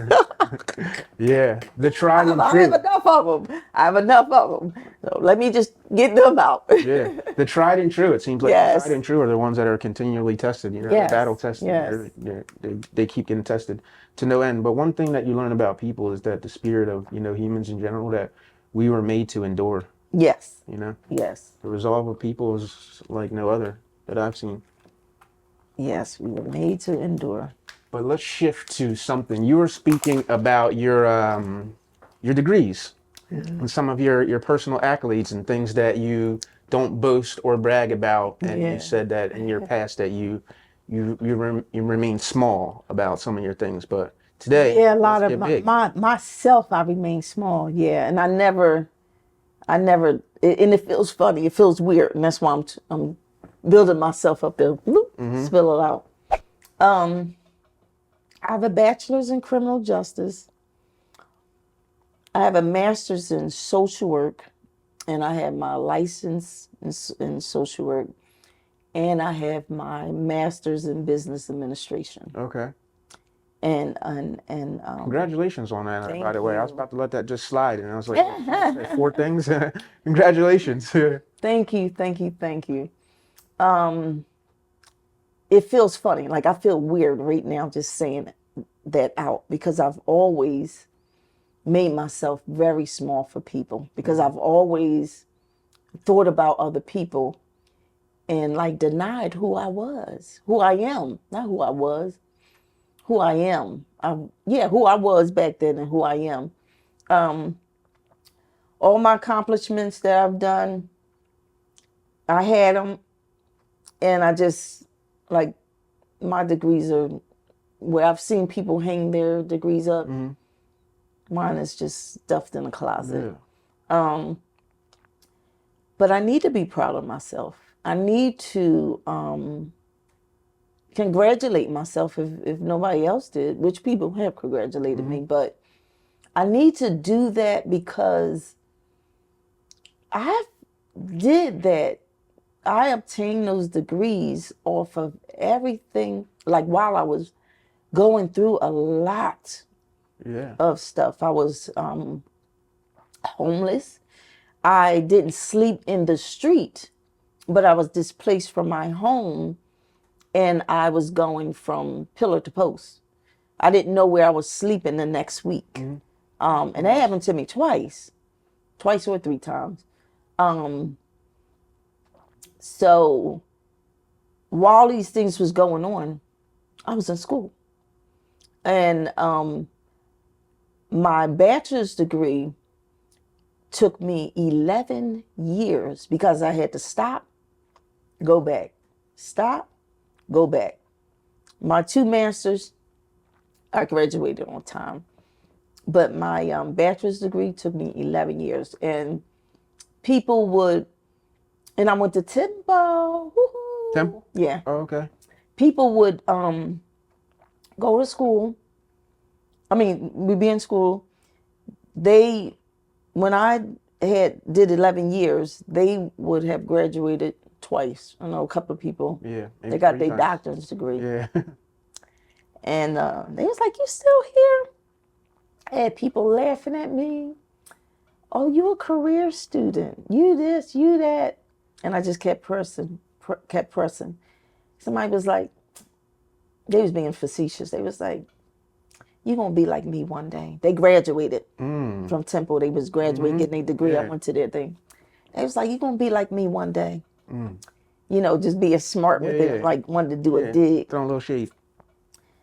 Yeah, the tried and I have true. enough of them. I have enough of them. So let me just get them out. Yeah, the tried and true. It seems like the tried Yes. and true are the ones that are continually tested. You know, they're Yes. battle tested. Yes. They keep getting tested to no end. But one thing that you learn about people is that the spirit of, you know, humans in general, that we were made to endure. Yes. You know, Yes. the resolve of people is like no other that I've seen. Yes. We were made to endure. But let's shift to something. You were speaking about your degrees and some of your personal accolades and things that you don't boast or brag about. And you Yeah. said that in your past that you remain small about some of your things. But today, Yeah, a let's lot of get big. myself, I remain small. Yeah, and I never, and it feels funny. It feels weird, and that's why I'm building myself up there. Bloop, spill it out. I have a bachelor's in criminal justice. I have a master's in social work, and I have my license in social work, and I have my master's in business administration. Okay. And Congratulations on that, by thank the way. I was you. about to let that just slide, and I was like, "Wait, four things? Congratulations." Thank you, thank you, thank you. It feels funny. Like I feel weird right now just saying that out, because I've always made myself very small for people, because I've always thought about other people and like denied who I was, who I am, not who I was, who I am. Who I was back then and who I am. All my accomplishments that I've done, I had them, and I just like my degrees are where I've seen people hang their degrees up. Mine is just stuffed in a closet. Yeah. But I need to be proud of myself. I need to congratulate myself if nobody else did, which people have congratulated me. But I need to do that because I did that. I obtained those degrees off of everything, like while I was going through a lot Yeah. of stuff. I was homeless. I didn't sleep in the street, but I was displaced from my home, and I was going from pillar to post. I didn't know where I was sleeping the next week. And that happened to me twice or three times. So while these things was going on, I was in school. And my bachelor's degree took me 11 years because I had to stop, go back, stop, go back. My two masters, I graduated on time, but my bachelor's degree took me 11 years. And people would, and I went to Temple. Woo-hoo. Temple? Yeah. Oh, okay. People would go to school. I mean, we'd be in school. When I did 11 years, they would have graduated twice. I know a couple of people. Yeah. They got three their times. doctor's degree. Yeah. And they was like, "You still here?" I had people laughing at me. "Oh, you a career student. You this, you that." And I just kept pressing, kept pressing. Somebody was like, they was being facetious. They was like, you're going to be like me one day. They graduated from Temple. They was graduating, getting their degree. I went to their thing. It was like, you're going to be like me one day. You know, just being smart with it, like wanted to do a dig. Throwing a little shade.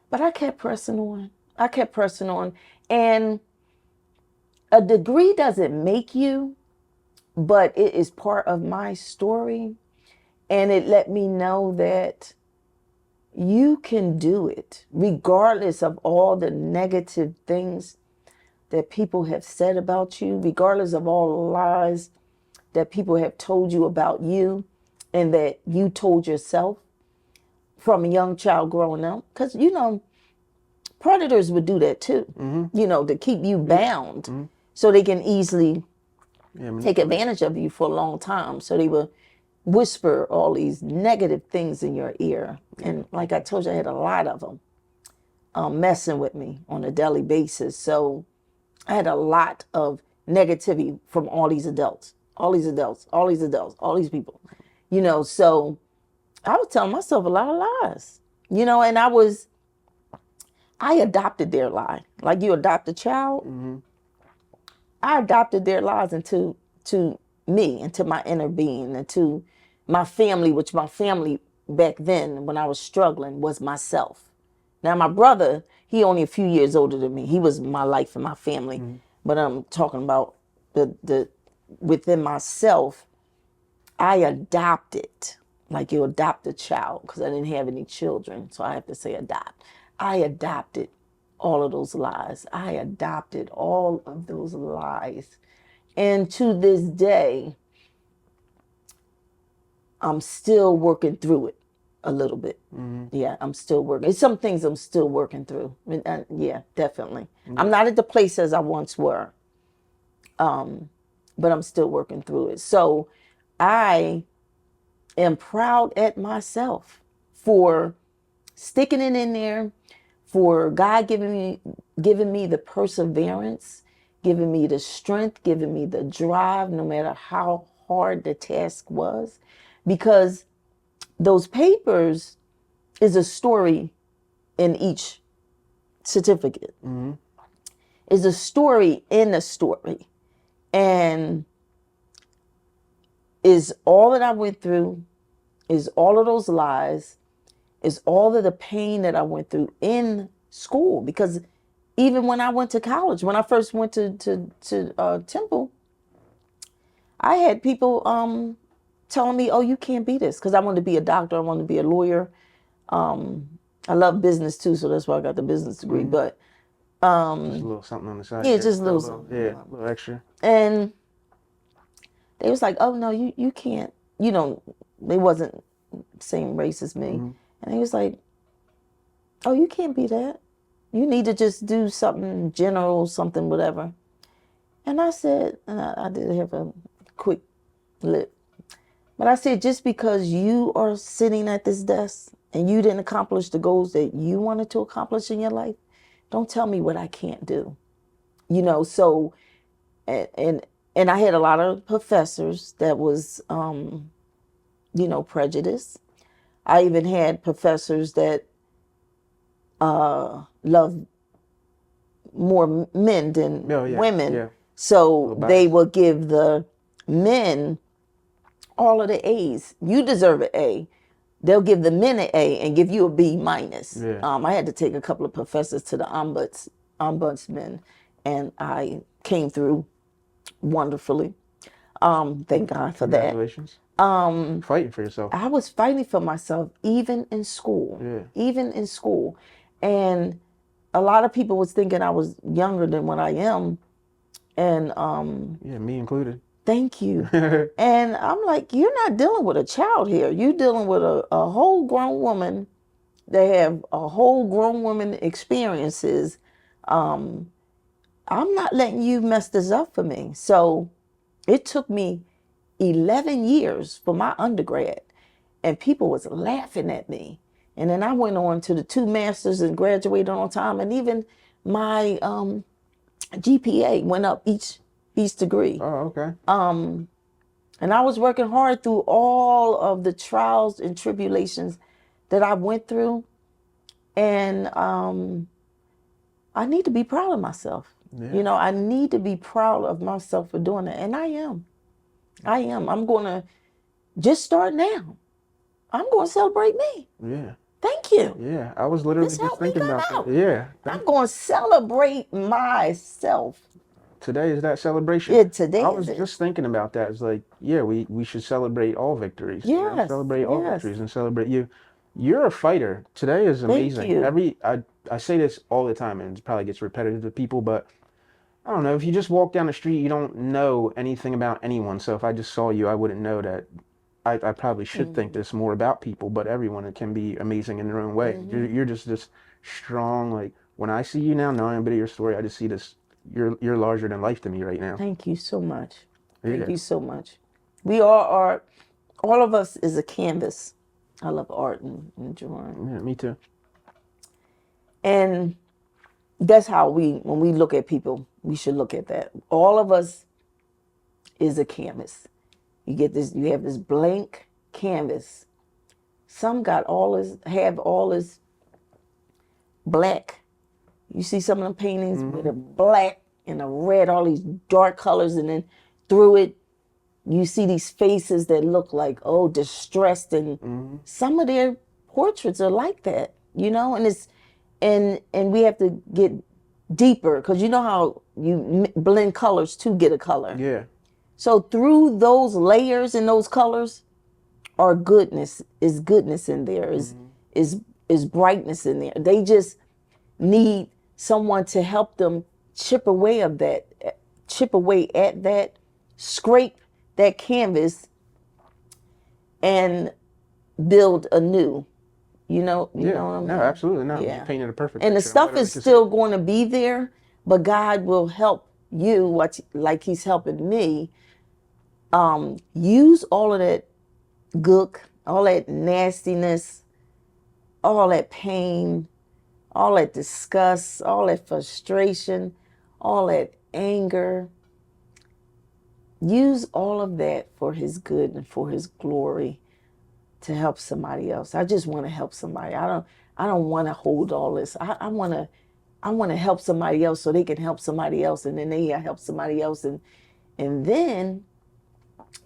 But I kept pressing on. I kept pressing on. And a degree doesn't make you, but it is part of my story. And it let me know that you can do it, regardless of all the negative things that people have said about you, regardless of all the lies that people have told you about you and that you told yourself from a young child growing up. Because, you know, predators would do that too, you know, to keep you bound so they can easily take advantage of you for a long time. So they would whisper all these negative things in your ear. And like I told you, I had a lot of them messing with me on a daily basis. So I had a lot of negativity from all these adults, all these adults, all these adults, all these people, you know. So I was telling myself a lot of lies, you know, and I adopted their lie. Like you adopt a child, I adopted their lies into me, into my inner being, into my family, which my family back then when I was struggling was myself. Now my brother, he only a few years older than me. He was my life and my family. But I'm talking about the within myself, I adopted, like you adopt a child, because I didn't have any children, so I have to say adopt. I adopted all of those lies. I adopted all of those lies. And to this day, I'm still working through it a little bit. Yeah, I'm still working. It's some things I'm still working through. Yeah, definitely. I'm not at the place as I once were, but I'm still working through it. So I am proud at myself for sticking it in there, for God giving me the perseverance, giving me the strength, giving me the drive, no matter how hard the task was, because those papers is a story in each certificate. Is a story in a story, and is all that I went through, is all of those lies, is all of the pain that I went through in school. Because even when I went to college, when I first went to Temple, I had people telling me, "Oh, you can't be this," because I wanted to be a doctor, I wanted to be a lawyer. I love business too, so that's why I got the business degree. But just a little something on the side. yeah, just a little something. Yeah, a little extra. And they was like, "Oh no, you can't." You know, they wasn't same race as me, and he was like, "Oh, you can't be that. You need to just do something general, something whatever." And I said, and I did have a quick lip, but I said, just because you are sitting at this desk and you didn't accomplish the goals that you wanted to accomplish in your life, don't tell me what I can't do. You know, so, and I had a lot of professors that was, you know, prejudiced. I even had professors that loved more men than women. Yeah. So they will give the men all of the A's. You deserve an A. They'll give the men an A and give you a B minus. Yeah. I had to take a couple of professors to the ombudsman, and I came through wonderfully. Thank God for that. Congratulations. Fighting for yourself. I was fighting for myself even in school. Yeah. Even in school. And a lot of people was thinking I was younger than what I am. And yeah, me included. Thank you. And I'm like, you're not dealing with a child here. You're dealing with a whole grown woman. They have a whole grown woman experiences. I'm not letting you mess this up for me. So it took me 11 years for my undergrad, and people was laughing at me. And then I went on to the 2 masters and graduated on time. And even my GPA went up each degree. Oh, okay. And I was working hard through all of the trials and tribulations that I went through. And I need to be proud of myself. Yeah. I need to be proud of myself for doing that. And I am. I'm going to just start now. I'm going to celebrate me. Yeah. Thank you. Yeah. I was literally This just helped me thinking come about that. out. Yeah. I'm going to celebrate myself. Today is that celebration. Yeah, today I is was it. just thinking about that. It's like, yeah, we should celebrate all victories, Yes, celebrate all yes. victories and celebrate you. You're a fighter. Today is Thank amazing. you. I say this all the time and it probably gets repetitive to people, but I don't know. If you just walk down the street, you don't know anything about anyone. So if I just saw you, I wouldn't know that. I probably should think this more about people, but everyone can be amazing in their own way. You're just this strong. Like when I see you now, knowing a bit of your story, I just see this. You're larger than life to me right now. Thank you so much. Thank Yeah. you so much. We all are, all of us is a canvas. I love art and drawing. Yeah, me too. And that's how when we look at people, we should look at that. All of us is a canvas. You have this blank canvas. Some have all this black. You see some of them paintings with a black and a red, all these dark colors, and then through it, you see these faces that look like, oh, distressed, and some of their portraits are like that, and and we have to get deeper because you know how you blend colors to get a color. Yeah. So through those layers and those colors are goodness in there, is brightness in there. They just need someone to help them chip away at that, scrape that canvas and build anew. You know Yeah. what I mean? No, absolutely not. You Yeah. painted a perfect And the picture. I'm stuff literally is just still going to be there, but God will help you like he's helping me. Use all of that gook, all that nastiness, all that pain, all that disgust, all that frustration, all that anger. Use all of that for his good and for his glory to help somebody else. I just want to help somebody. I don't want to hold all this. I want to help somebody else so they can help somebody else, and then they help somebody else, and then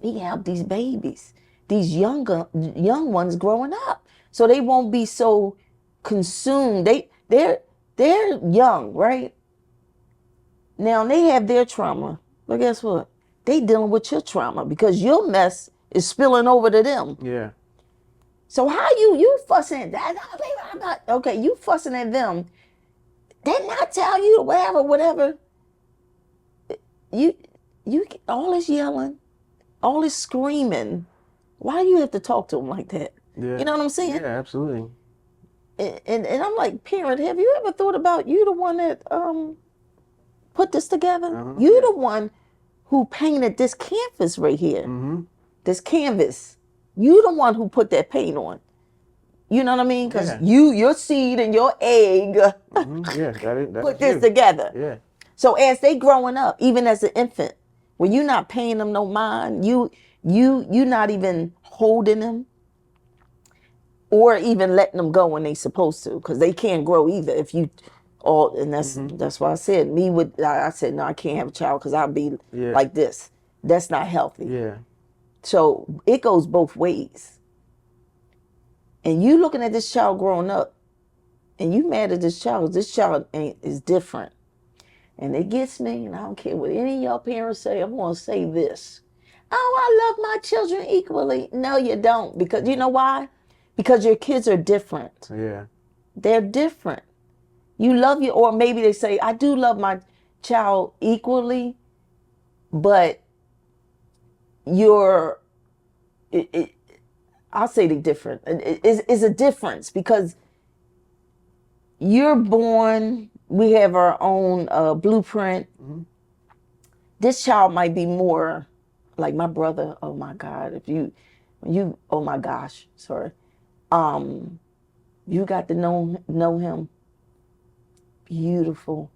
we can help these babies, these young ones growing up, so they won't be so consumed. They're young, right? Now they have their trauma, but guess what? They dealing with your trauma because your mess is spilling over to them. yeah. So how you fussing at that? Okay, you fussing at them. They not tell you whatever. You all this yelling, all this screaming. Why do you have to talk to them like that? Yeah. You know what I'm saying? Yeah, absolutely. And I'm like, parent, have you ever thought about you the one that put this together? You the one who painted this canvas right here. This canvas. You the one who put that paint on. You know what I mean? Because your seed and your egg Yeah, that put is this you. together. Yeah. So as they growing up, even as an infant, when you're not paying them no mind, you not even holding them or even letting them go when they supposed to, because they can't grow either. If you all, and that's why I said I said no, I can't have a child because I'll be like this. That's not healthy. Yeah. So it goes both ways. And you looking at this child growing up, and you mad at this child. This child is different, and it gets me. And I don't care what any of y'all parents say. I'm gonna say this: oh, I love my children equally. No, you don't, because you know why? Because your kids are different. Yeah. They're different. You love your, or maybe they say, I do love my child equally, but you're. I'll say the different. It's a difference because you're born, we have our own blueprint. This child might be more like my brother. Oh my God, if you, oh my gosh, sorry. You got to know him. Beautiful,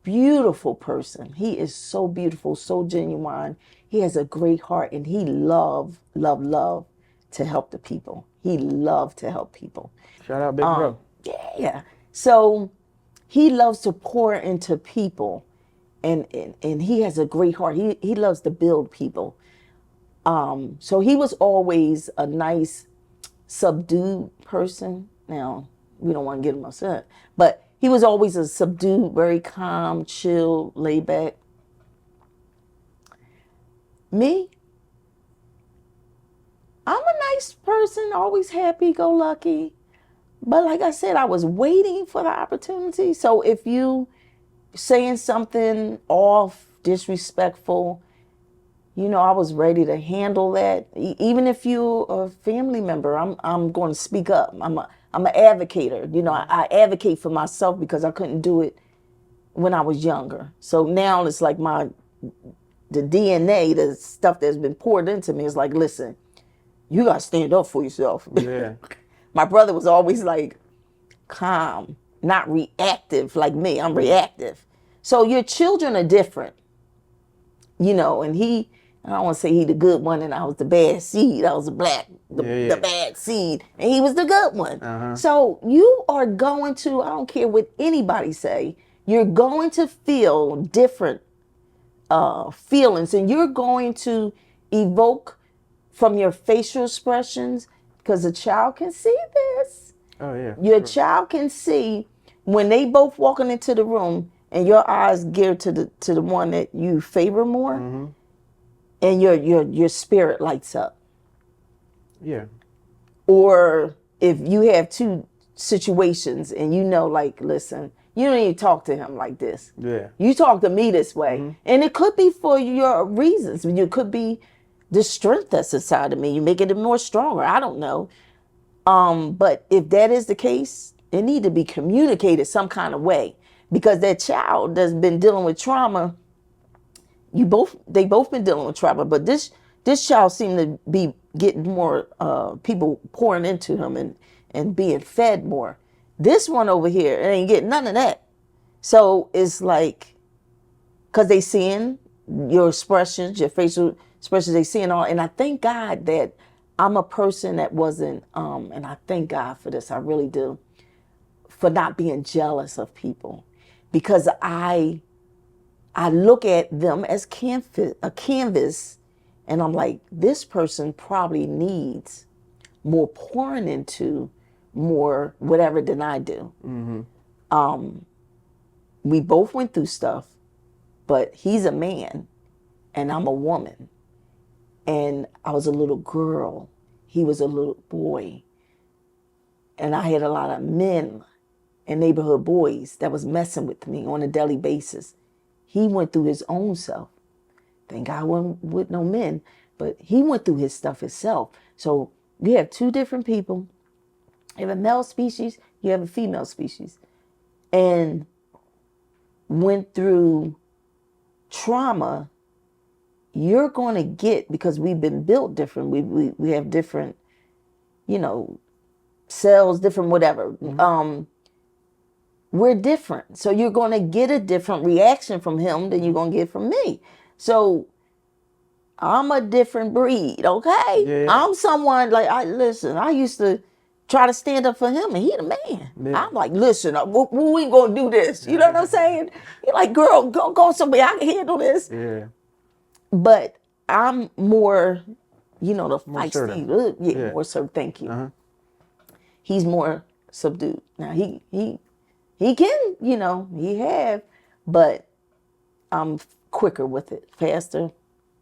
beautiful person. He is so beautiful, so genuine. He has a great heart, and he love to help the people. He loved to help people. Shout out, big bro. Yeah. So he loves to pour into people, and he has a great heart. He loves to build people. So he was always a nice, subdued person. Now, we don't want to get him upset, but he was always a subdued, very calm, chill, laid back. Me, I'm a nice person, always happy go lucky. But like I said, I was waiting for the opportunity. So if you saying something off, disrespectful, I was ready to handle that. Even if you're a family member, I'm going to speak up. I'm an advocator. I advocate for myself because I couldn't do it when I was younger. So now it's like the DNA, the stuff that's been poured into me is like, listen, you got to stand up for yourself. Yeah. My brother was always like calm, not reactive like me. I'm reactive. So your children are different, and I don't want to say he the good one and I was the bad seed. I was the bad seed, and he was the good one. So you are going to, I don't care what anybody say, you're going to feel different feelings, and you're going to evoke from your facial expressions, because a child can see this. Oh yeah. Your child can see when they both walking into the room and your eyes geared to the one that you favor more, and your spirit lights up. Yeah. Or if you have two situations and like, listen, you don't even talk to him like this. Yeah. You talk to me this way. And it could be for your reasons. It could be the strength that's inside of me. You're making it more stronger. I don't know. But if that is the case, it need to be communicated some kind of way, because that child that's been dealing with trauma, they both been dealing with trauma, but this child seemed to be getting more people pouring into him and being fed more. This one over here, it ain't getting none of that. So it's like, because they seeing your expressions, your facial expressions, they seeing all. And I thank God that I'm a person that wasn't, and I thank God for this, I really do, for not being jealous of people, because I look at them as a canvas, and I'm like, this person probably needs more pouring into, more whatever than I do. We both went through stuff, but he's a man and I'm a woman. And I was a little girl. He was a little boy. And I had a lot of men and neighborhood boys that was messing with me on a daily basis. He went through his own self. Thank God I wasn't with no men, but he went through his stuff himself. So you have two different people. You have a male species, you have a female species. And went through trauma. You're going to get, because we've been built different. We have different, cells, different whatever. We're different. So you're going to get a different reaction from him than you're going to get from me. So I'm a different breed, okay? Yeah. I'm someone like, I used to try to stand up for him, and he the man. Yeah. I'm like, listen, we ain't going to do this. You know what I'm saying? You're like, girl, go somewhere. I can handle this. Yeah. But I'm more, the More feisty. Yeah, more so. Thank you. He's more subdued. Now he can, he have, but I'm quicker with it, faster.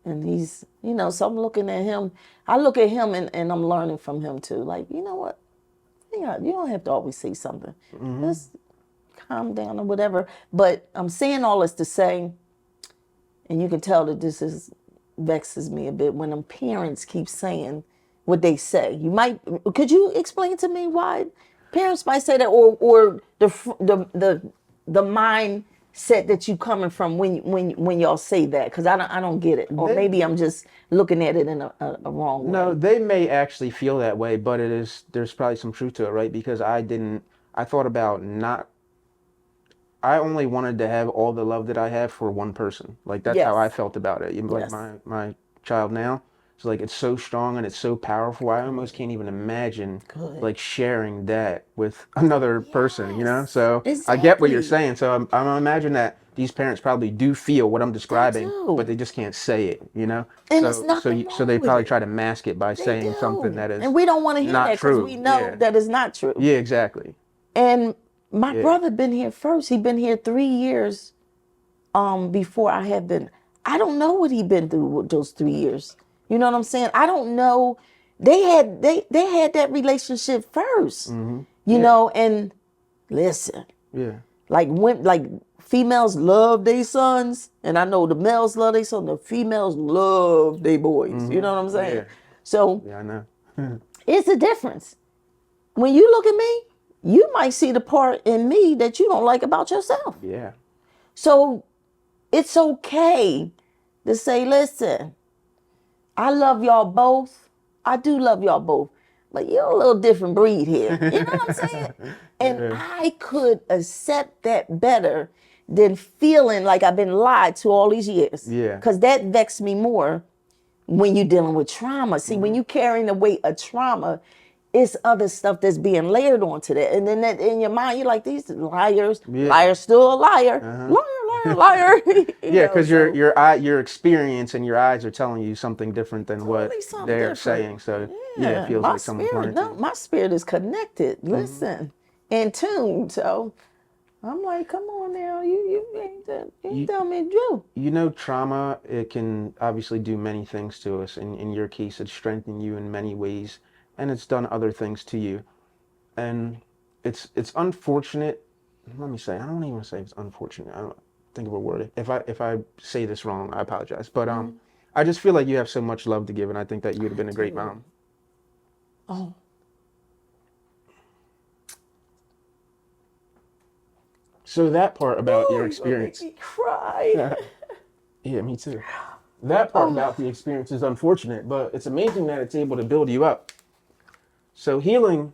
And he's, so I'm looking at him. I look at him and I'm learning from him too. Like, you know what? You don't have to always say something. Just calm down or whatever. But I'm saying all this to say, and you can tell that vexes me a bit when them parents keep saying what they say. Could you explain to me why parents might say that, or the mindset that you coming from when y'all say that? Because I don't get it, or maybe I'm just looking at it in a wrong way. No, they may actually feel that way, but there's probably some truth to it, right? Because I thought about I only wanted to have all the love that I have for one person. Like, that's how I felt about it. Like my child now. It's like it's so strong and it's so powerful. I almost can't even imagine Good. like sharing that with another person, you know? Yes, So I get what you're exactly. saying. So I'm imagine that these parents probably do feel what I'm They describing, but do. they just can't say it, you know? And it's So nothing so wrong they with probably it. try to mask it by They saying something do. that And is we don't want to hear not that because we true. know Yeah. that is not true. Yeah, exactly. And my Yeah. brother been here first. He been here 3 years before I had been. I don't know what he been through with those 3 years. You know what I'm saying? I don't know. They had that relationship first. You Yeah. know, and listen, Yeah. like females love their sons, and I know the males love their sons. The females love their boys. You know what I'm saying? Yeah. So Yeah, I know. it's a difference. When you look at me, you might see the part in me that you don't like about yourself. Yeah. So it's okay to say, listen, I love y'all both. I do love y'all both. But you're a little different breed here. You know what I'm saying? And Yeah. I could accept that better than feeling like I've been lied to all these years. Yeah. Because that vexed me more when you're dealing with trauma. See, when you carrying the weight of trauma, it's other stuff that's being layered onto that. And then that in your mind, you're like, these liars, Yeah. liar, still a liar, liar, liar, liar. Yeah, because so your experience and your eyes are telling you something different than what totally something they're different. saying. So yeah, it Yeah, feels my like someone's spirit, lying to no, you. my spirit is connected. Listen, in tune. So I'm like, come on now, you ain't tell me Drew. You know, trauma, it can obviously do many things to us. In your case, it's strengthened you in many ways, and it's done other things to you. And it's unfortunate. Let me say, I don't even say it's unfortunate. I don't think of a word. If I say this wrong, I apologize. But I just feel like you have so much love to give, and I think that you would have been a great mom. Oh, So that part about your you gonna make experience, me cry. yeah, me too. That part about the experience is unfortunate, but it's amazing that it's able to build you up. So healing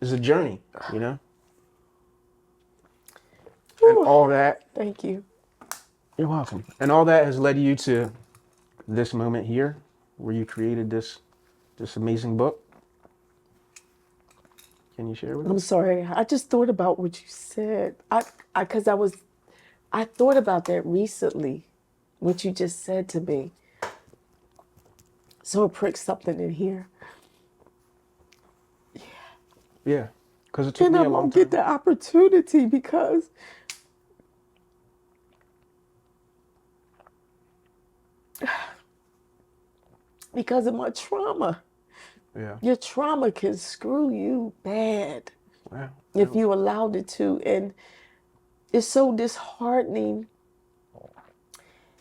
is a journey, you know, and all that. Thank you. You're welcome. And all that has led you to this moment here, where you created this amazing book. Can you share with I'm us? sorry. I just thought about what you said. Because I thought about that recently, what you just said to me. So it pricked something in here. Yeah, because it took And me I a long won't get time. the opportunity because of my trauma. Yeah. Your trauma can screw you bad Wow. if you allowed it to. And it's so disheartening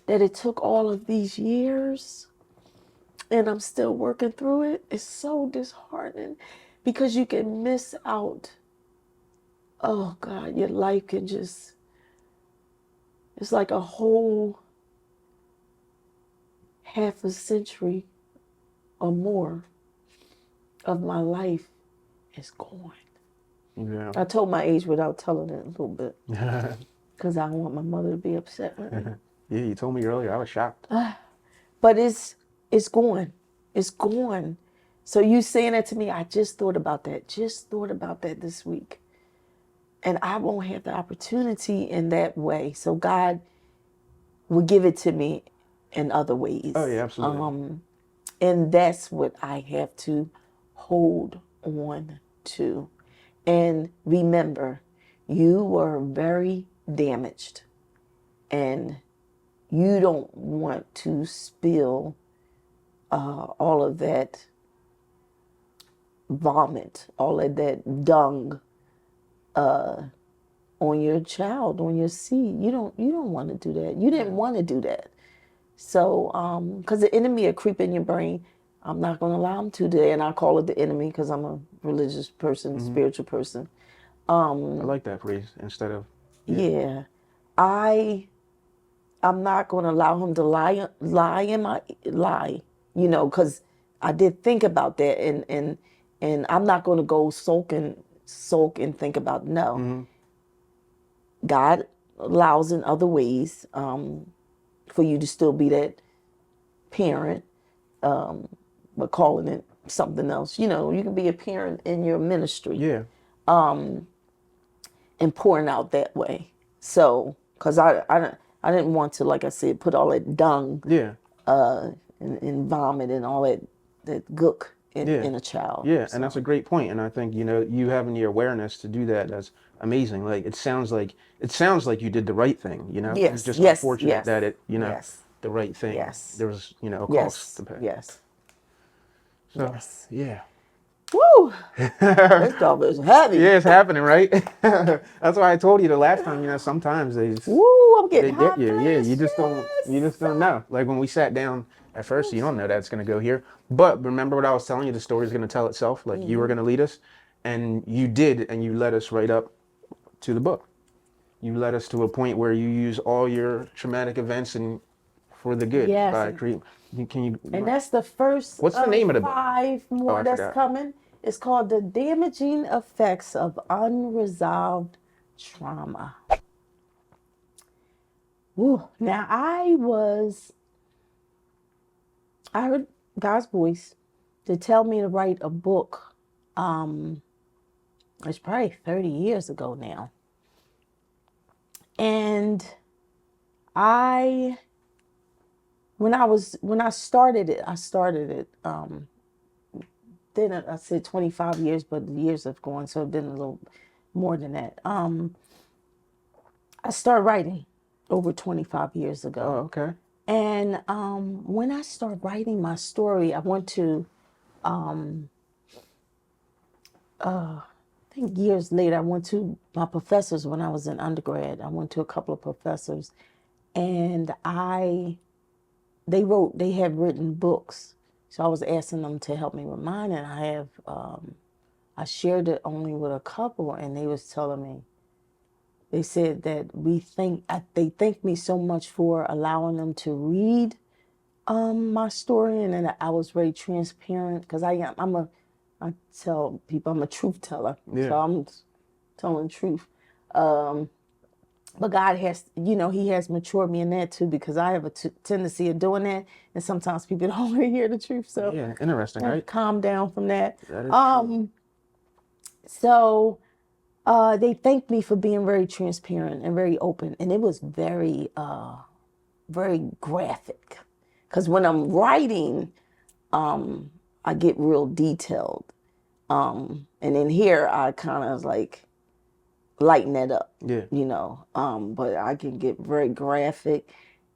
that it took all of these years and I'm still working through it. It's so disheartening because you can miss out. Oh God, your life can just, it's like a whole half a century or more of my life is gone. Yeah. I told my age without telling it a little bit because I don't want my mother to be upset with me. Yeah, you told me earlier. I was shocked. But it's gone. It's gone. So you saying that to me, I just thought about that. Just thought about that this week. And I won't have the opportunity in that way. So God will give it to me in other ways. Oh yeah, absolutely. And that's what I have to hold on to. And remember, you were very damaged and you don't want to spill all of that vomit, all of that dung on your child, on your seed. You don't want to do that. You didn't want to do that. So, because the enemy will creep in your brain. I'm not going to allow him to today, and I call it the enemy because I'm a religious person, spiritual person. I like that phrase instead of Yeah, I'm not going to allow him to lie in my lie. Because I did think about that, and I'm not going to go sulk and think about no. God allows in other ways for you to still be that parent but calling it something else. You know, you can be a parent in your ministry Yeah. and pouring out that way. So, because I didn't want to, like I said, put all that dung Yeah. and vomit and all that gook Yeah. in a child. Yeah, and So, that's a great point. And I think, you having the awareness to do that, that's amazing. Like it sounds like you did the right thing, It's yes, just yes, unfortunate yes, that yes, the right thing, yes, there was, a cost yes, to pay. yes, So, yes. yeah. Woo! This stuff is heavy. Yeah, it's happening, right? That's why I told you the last time, sometimes Woo! I'm they getting get hot you. Yeah, flash. you just don't know. Like when we sat down at first, you don't know that's gonna go here. But remember what I was telling you, the story's gonna tell itself. Like you were gonna lead us, and you did, and you led us right up to the book. You led us to a point where you use all your traumatic events and for the good Yes, by creating. Can you? and that's the first What's the of name of the book? 5 Oh, more I that's forgot. coming. It's called The Damaging Effects of Unresolved Trauma. Woo. Now, I heard God's voice to tell me to write a book. It's probably 30 years ago now. And I, when I started it, then I said 25 years, but the years have gone, so it's been a little more than that. I started writing over 25 years Oh, ago. okay. And when I started writing my story, I went to, I think years later, I went to my professors when I was in undergrad. I went to a couple of professors, and they have written books. So I was asking them to help me with mine, and I shared it only with a couple, and they was telling me, they said that they thank me so much for allowing them to read my story, and then I was very transparent because I tell people I'm a truth teller, Yeah. so I'm telling the truth. But God has, He has matured me in that too, because I have a tendency of doing that, and sometimes people don't want to hear the truth. So Yeah, interesting, I have to right? calm down from that. That is true. So they thanked me for being very transparent and very open, and it was very, very graphic. Because when I'm writing, I get real detailed, and in here I kind of like lighten that up, Yeah. But I can get very graphic,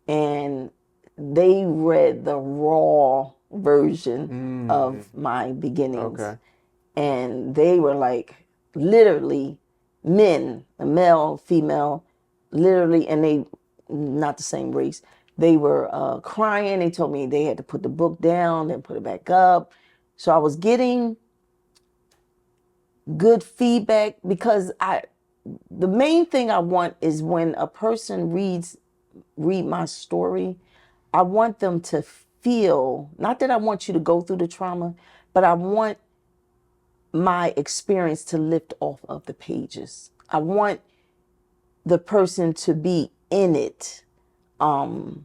and they read the raw version of my beginnings, Okay. and they were like literally men, a male, female, literally, and they not the same race. They were crying. They told me they had to put the book down, then put it back up. So I was getting good feedback, because the main thing I want is when a person read my story, I want them to feel, not that I want you to go through the trauma, but I want my experience to lift off of the pages. I want the person to be in it, feel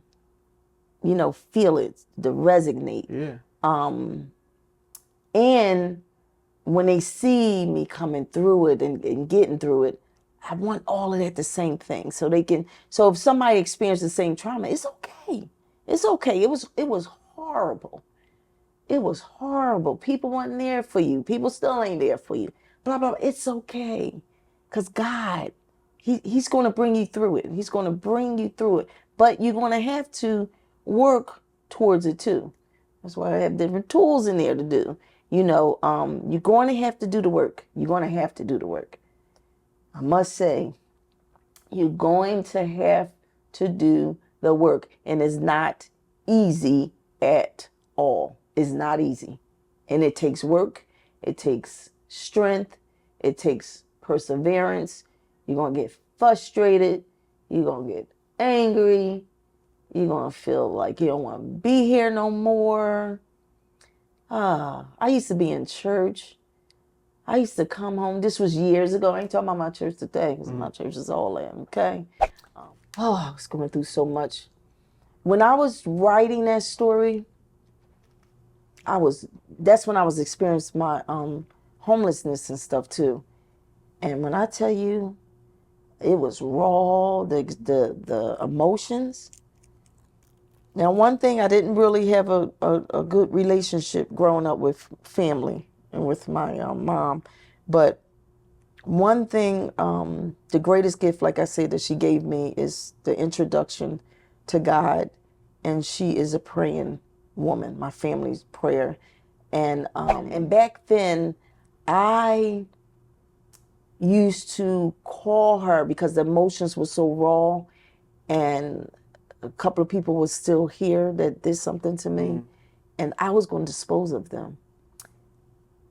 it, to resonate. Yeah. And when they see me coming through it and getting through it, I want all of that the same thing. So if somebody experienced the same trauma, it's okay. It's okay. It was horrible. It was horrible. People weren't there for you. People still ain't there for you. Blah, blah, blah. It's okay. Because God, He's going to bring you through it. He's going to bring you through it. But you're going to have to work towards it too. That's why I have different tools in there to do. You're going to have to do the work. You're going to have to do the work. I must say, you're going to have to do the work. And it's not easy at all. It's not easy. And it takes work. It takes strength. It takes perseverance. You're going to get frustrated. You're going to get angry. You're going to feel like you don't want to be here no more. I used to be in church. I used to come home. This was years ago. I ain't talking about my church today, because my church is all in, okay? I was going through so much. When I was writing that story, that's when I was experiencing my homelessness and stuff too. And when I tell you, it was raw, the emotions. Now, one thing, I didn't really have a good relationship growing up with family and with my mom. But one thing, the greatest gift, like I said, that she gave me is the introduction to God. And she is a praying woman, my family's prayer. And back then, I used to call her because the emotions were so raw, and a couple of people were still here that did something to me, and I was going to dispose of them.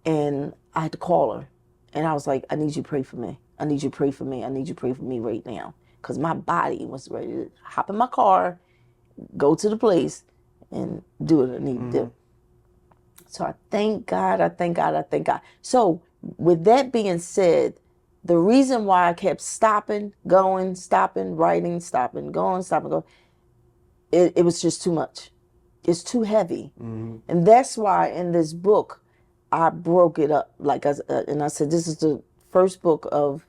And I had to call her, and I was like, I need you to pray for me. I need you to pray for me. I need you to pray for me right now. Because my body was ready to hop in my car, go to the place, and do what I need to do. So I thank God, I thank God, I thank God. So with that being said, the reason why I kept stopping, going, stopping, writing, stopping, going, stopping, going, it was just too much. It's too heavy. And that's why in this book, I broke it up. And I said, this is the first book of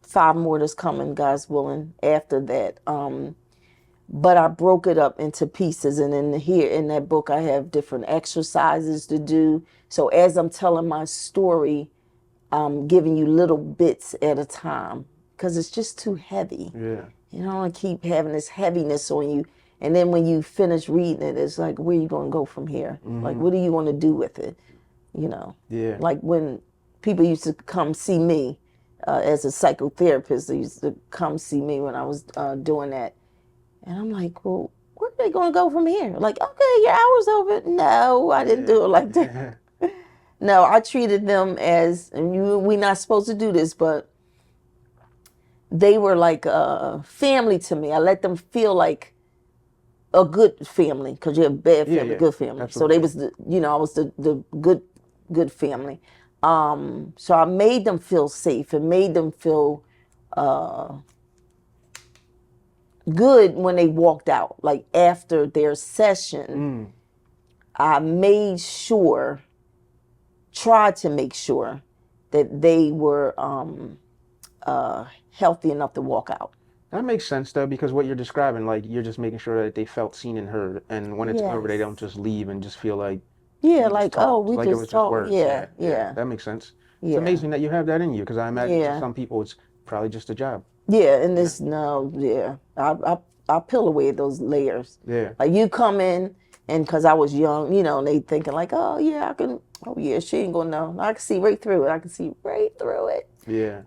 5 more that's coming, God's willing, after that. But I broke it up into pieces. And in that book, I have different exercises to do. So as I'm telling my story, I'm giving you little bits at a time because it's just too heavy. Yeah. You don't want to keep having this heaviness on you. And then when you finish reading it, it's like, where are you going to go from here? Like, what do you want to do with it? You know? Yeah. Like when people used to come see me as a psychotherapist, they used to come see me when I was doing that. And I'm like, well, where are they going to go from here? Like, okay, your hour's over. No, I didn't do it like that. No, I treated them as, and we're not supposed to do this, but they were like a family to me. I let them feel like a good family, because you have bad family, good family. Absolutely. So they was I was the good family. So I made them feel safe and made them feel good when they walked out. Like after their session, I made sure, tried to make sure that they were healthy enough to walk out. That makes sense though, because what you're describing, like you're just making sure that they felt seen and heard, and when it's over, they don't just leave and just feel like Yeah, we just like, oh, talked, we like it was just just talk. words. Yeah. That makes sense. It's Yeah. amazing that you have that in you, because I imagine to Yeah. some people it's probably just a job. Yeah, and this I peel away those layers. Yeah. Like you come in, and because I was young, and they thinking like, oh yeah, I can. Oh yeah, she ain't gonna know. I can see right through it. I can see right through it. Yeah.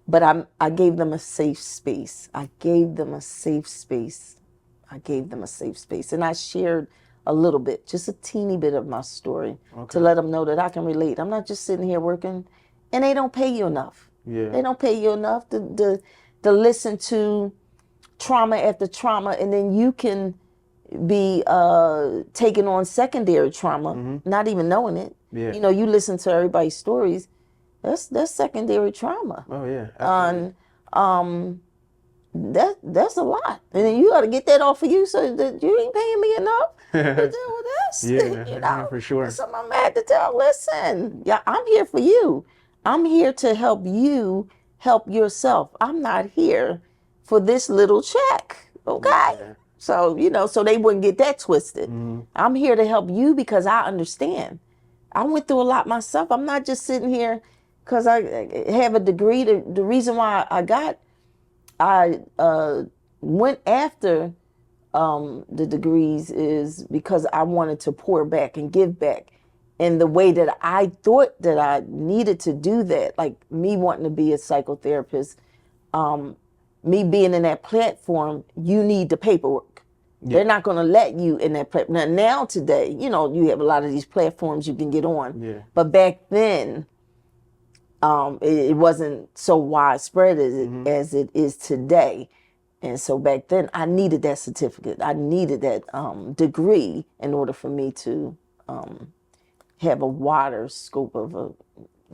But I gave them a safe space. I gave them a safe space. I gave them a safe space, and I shared a little bit, just a teeny bit of my story to let them know that I can relate. I'm not just sitting here working, and they don't pay you enough. Yeah. They don't pay you enough to listen to trauma after trauma, and then you can be taking on secondary trauma, not even knowing it. Yeah. You listen to everybody's stories. That's secondary trauma. Oh yeah. Absolutely. And that's a lot. And then you got to get that off of you, so that you ain't paying me enough to deal with this. Yeah, for sure. So I'm mad to tell. Listen, yeah, I'm here for you. I'm here to help you help yourself. I'm not here for this little check. Okay. Yeah. So so they wouldn't get that twisted. I'm here to help you because I understand. I went through a lot myself. I'm not just sitting here because I have a degree. The reason why I went after the degrees is because I wanted to pour back and give back in the way that I thought that I needed to do that. Like me wanting to be a psychotherapist, me being in that platform, you need the paperwork. Yeah. They're not going to let you in that platform. Now today, you have a lot of these platforms you can get on. Yeah. But back then, it wasn't so widespread as it is today. And so back then, I needed that certificate. I needed that degree in order for me to have a wider scope of a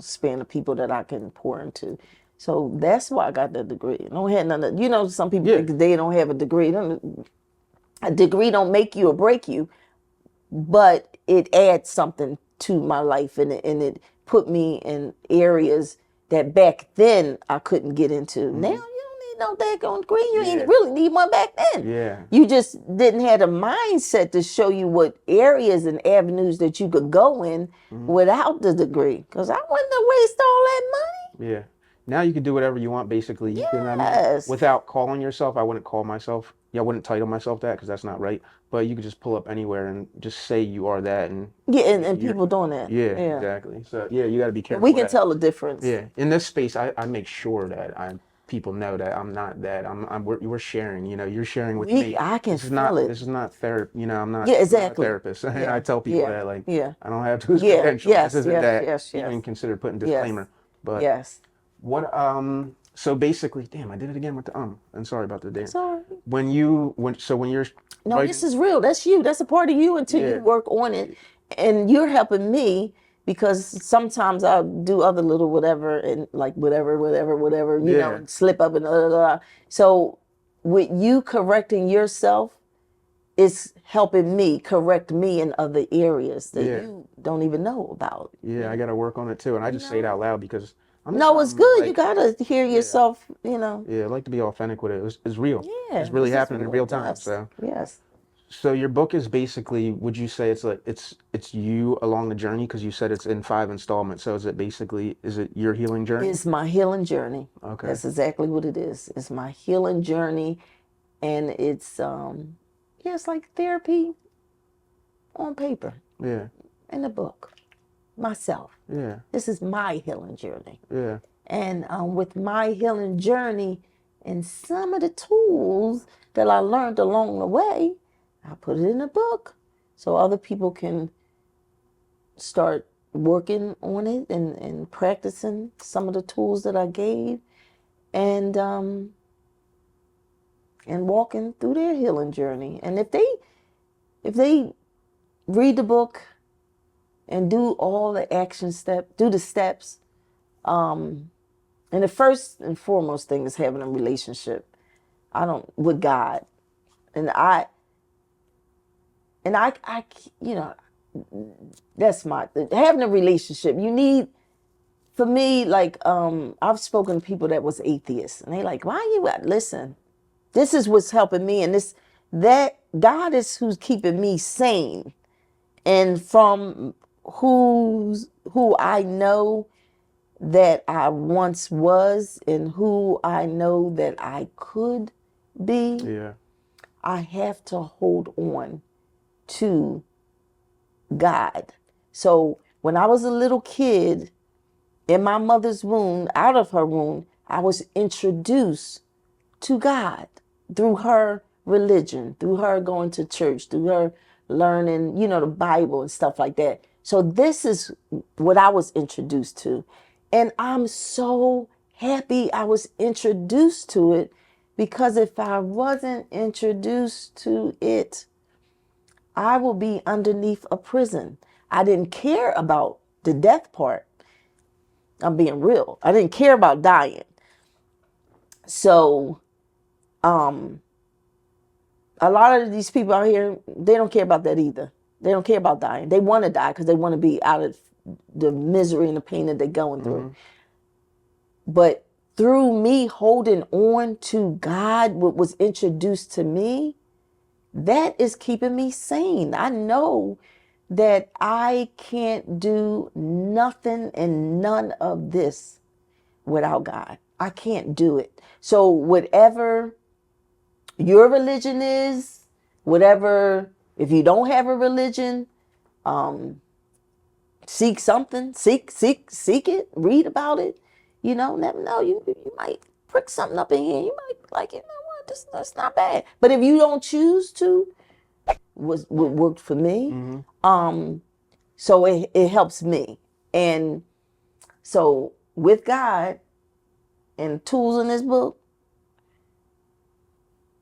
span of people that I can pour into. So that's why I got that degree. I don't have none of, some people think they don't have a degree. A degree don't make you or break you. but it adds something to my life, and it put me in areas that back then I couldn't get into. Now you don't need no daggone degree. You ain't really need one back then. Yeah. You just didn't have a mindset to show you what areas and avenues that you could go in without the degree. Because I wouldn't have wasted all that money. Yeah. Now you can do whatever you want, basically. You can, Yes. without calling yourself, I wouldn't call myself, I wouldn't title myself that because that's not right. But you could just pull up anywhere and just say you are that. And Yeah, and people doing that. yeah, exactly. So yeah, you got to be careful. We can with that. tell the difference. Yeah. In this space, I make sure that people know that I'm not that. We're sharing, you're sharing with me. I can This is feel not, it. this is not therapy. I'm not, Yeah, I'm not a exactly. therapist. Yeah. I tell people Yeah. that, like, Yeah. I don't have those Yeah. credentials. Yes. This isn't Yes. that Yes. even Yes. consider putting disclaimer. But Yes. what, so basically, damn, I did it again with the, I'm sorry about the damn. Sorry. When you're No, writing, this is real. That's you. That's a part of you until Yeah. you work on it. And you're helping me because sometimes I'll do other little whatever and like whatever, you know, Yeah. and slip up and So with you correcting yourself, it's helping me correct me in other areas that Yeah. you don't even know about. yeah, I got to work on it too. And I just say it out loud because No, it's good. You like, gotta hear yourself, you know. yeah, I like to be authentic with it. It's real. Yeah. It's really this is happening in real time. Yes. So. Yes. So your book is basically, would you say it's like it's you along the journey? Because you said it's in 5 installments. So is it your healing journey? It's my healing journey. Okay. That's exactly what it is. It's my healing journey, and it's yeah, it's like therapy on paper Yeah. in a book. Myself. Yeah. This is my healing journey. Yeah. And with my healing journey and some of the tools that I learned along the way, I put it in a book so other people can start working on it and practicing some of the tools that I gave and walking through their healing journey. And if they read the book and do all the do the steps, and the first and foremost thing is having a relationship. With God. And I, you know, that's having a relationship. You need, for me, like, I've spoken to people that was atheists, and they like, why you listen? This is what's helping me, and that God is who's keeping me sane, and from who I know that I once was, and who I know that I could be. Yeah. I have to hold on to God. So when I was a little kid in my mother's womb, out of her womb, I was introduced to God through her religion, through her going to church, through her learning, the Bible and stuff like that. So this is what I was introduced to. And I'm so happy I was introduced to it, because if I wasn't introduced to it, I will be underneath a prison. I didn't care about the death part. I'm being real. I didn't care about dying. So, a lot of these people out here, they don't care about that either. They don't care about dying. They want to die because they want to be out of the misery and the pain that they're going through. But through me holding on to God, what was introduced to me, that is keeping me sane. I know that I can't do nothing and none of this without God. I can't do it. So whatever your religion is, whatever, if you don't have a religion, seek something, seek it, read about it. Never know. You might prick something up in here. You might like, what, that's not bad. But if you don't choose to, what worked for me. So it helps me. And so with God and tools in this book,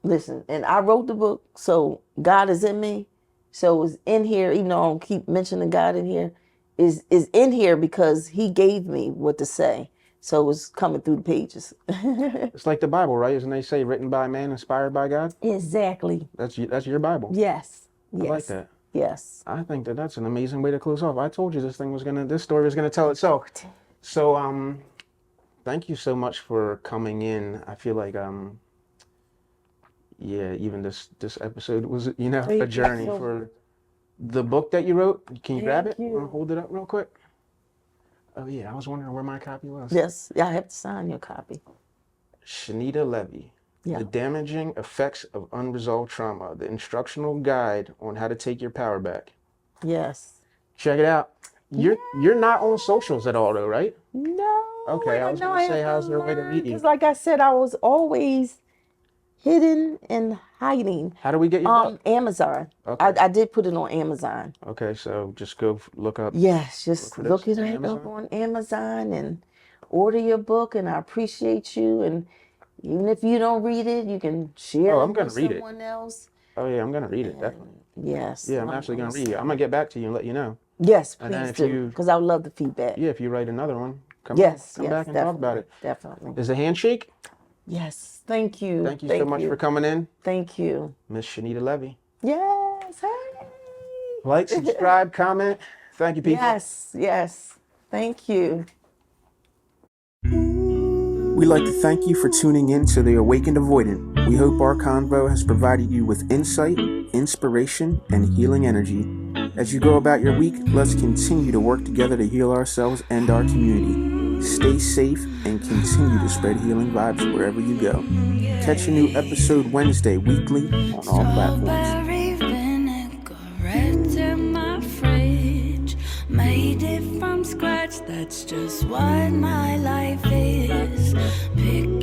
listen, and I wrote the book, so God is in me. So it's in here, even though I don't keep mentioning God in here, is in here because he gave me what to say. So it's coming through the pages. It's like the Bible, right? Isn't they say written by man, inspired by God? Exactly. That's your Bible. Yes. I like that. Yes. I think that that's an amazing way to close off. I told you this story was gonna tell itself. So, thank you so much for coming in. I feel like, yeah, even this episode was, a journey for the book that you wrote. Can you grab it? Thank you. Hold it up real quick. Oh yeah, I was wondering where my copy was. Yes, I have to sign your copy. Shenita Levy. Yeah. The Damaging Effects of Unresolved Trauma, the instructional guide on how to take your power back. Yes. Check it out. You're not on socials at all though, right? No. Okay, I was gonna say, how's there a way to meet you? Because like I said, I was always hidden and hiding. How do we get your book? Amazon. Okay. I did put it on Amazon. Okay, so just go look up. Yes, just for look this it on up Amazon? on Amazon and order your book. And I appreciate you. And even if you don't read it, you can share Oh, it I'm gonna with read it. someone else. Oh yeah, I'm gonna read it definitely. Yes. Yeah, I'm actually gonna read it. I'm gonna get back to you and let you know. Yes, And then please if do. you- Because I would love the feedback. Yeah, if you write another one, come Yes, back and talk about it. Definitely. Is a handshake? Yes. Thank you. Thank you so much for coming in, Thank you. Miss Shenita Levy. Yes. Hey. Like, subscribe, comment. Thank you, people. Yes. Thank you. We'd like to thank you for tuning in to The Awakened Avoidant. We hope our convo has provided you with insight, inspiration, and healing energy. As you go about your week, let's continue to work together to heal ourselves and our community. Stay safe and continue to spread healing vibes wherever you go. Catch a new episode Wednesday weekly on all platforms. Strawberry vinaigrette in my fridge. Made it from scratch, that's just what my life is. Pick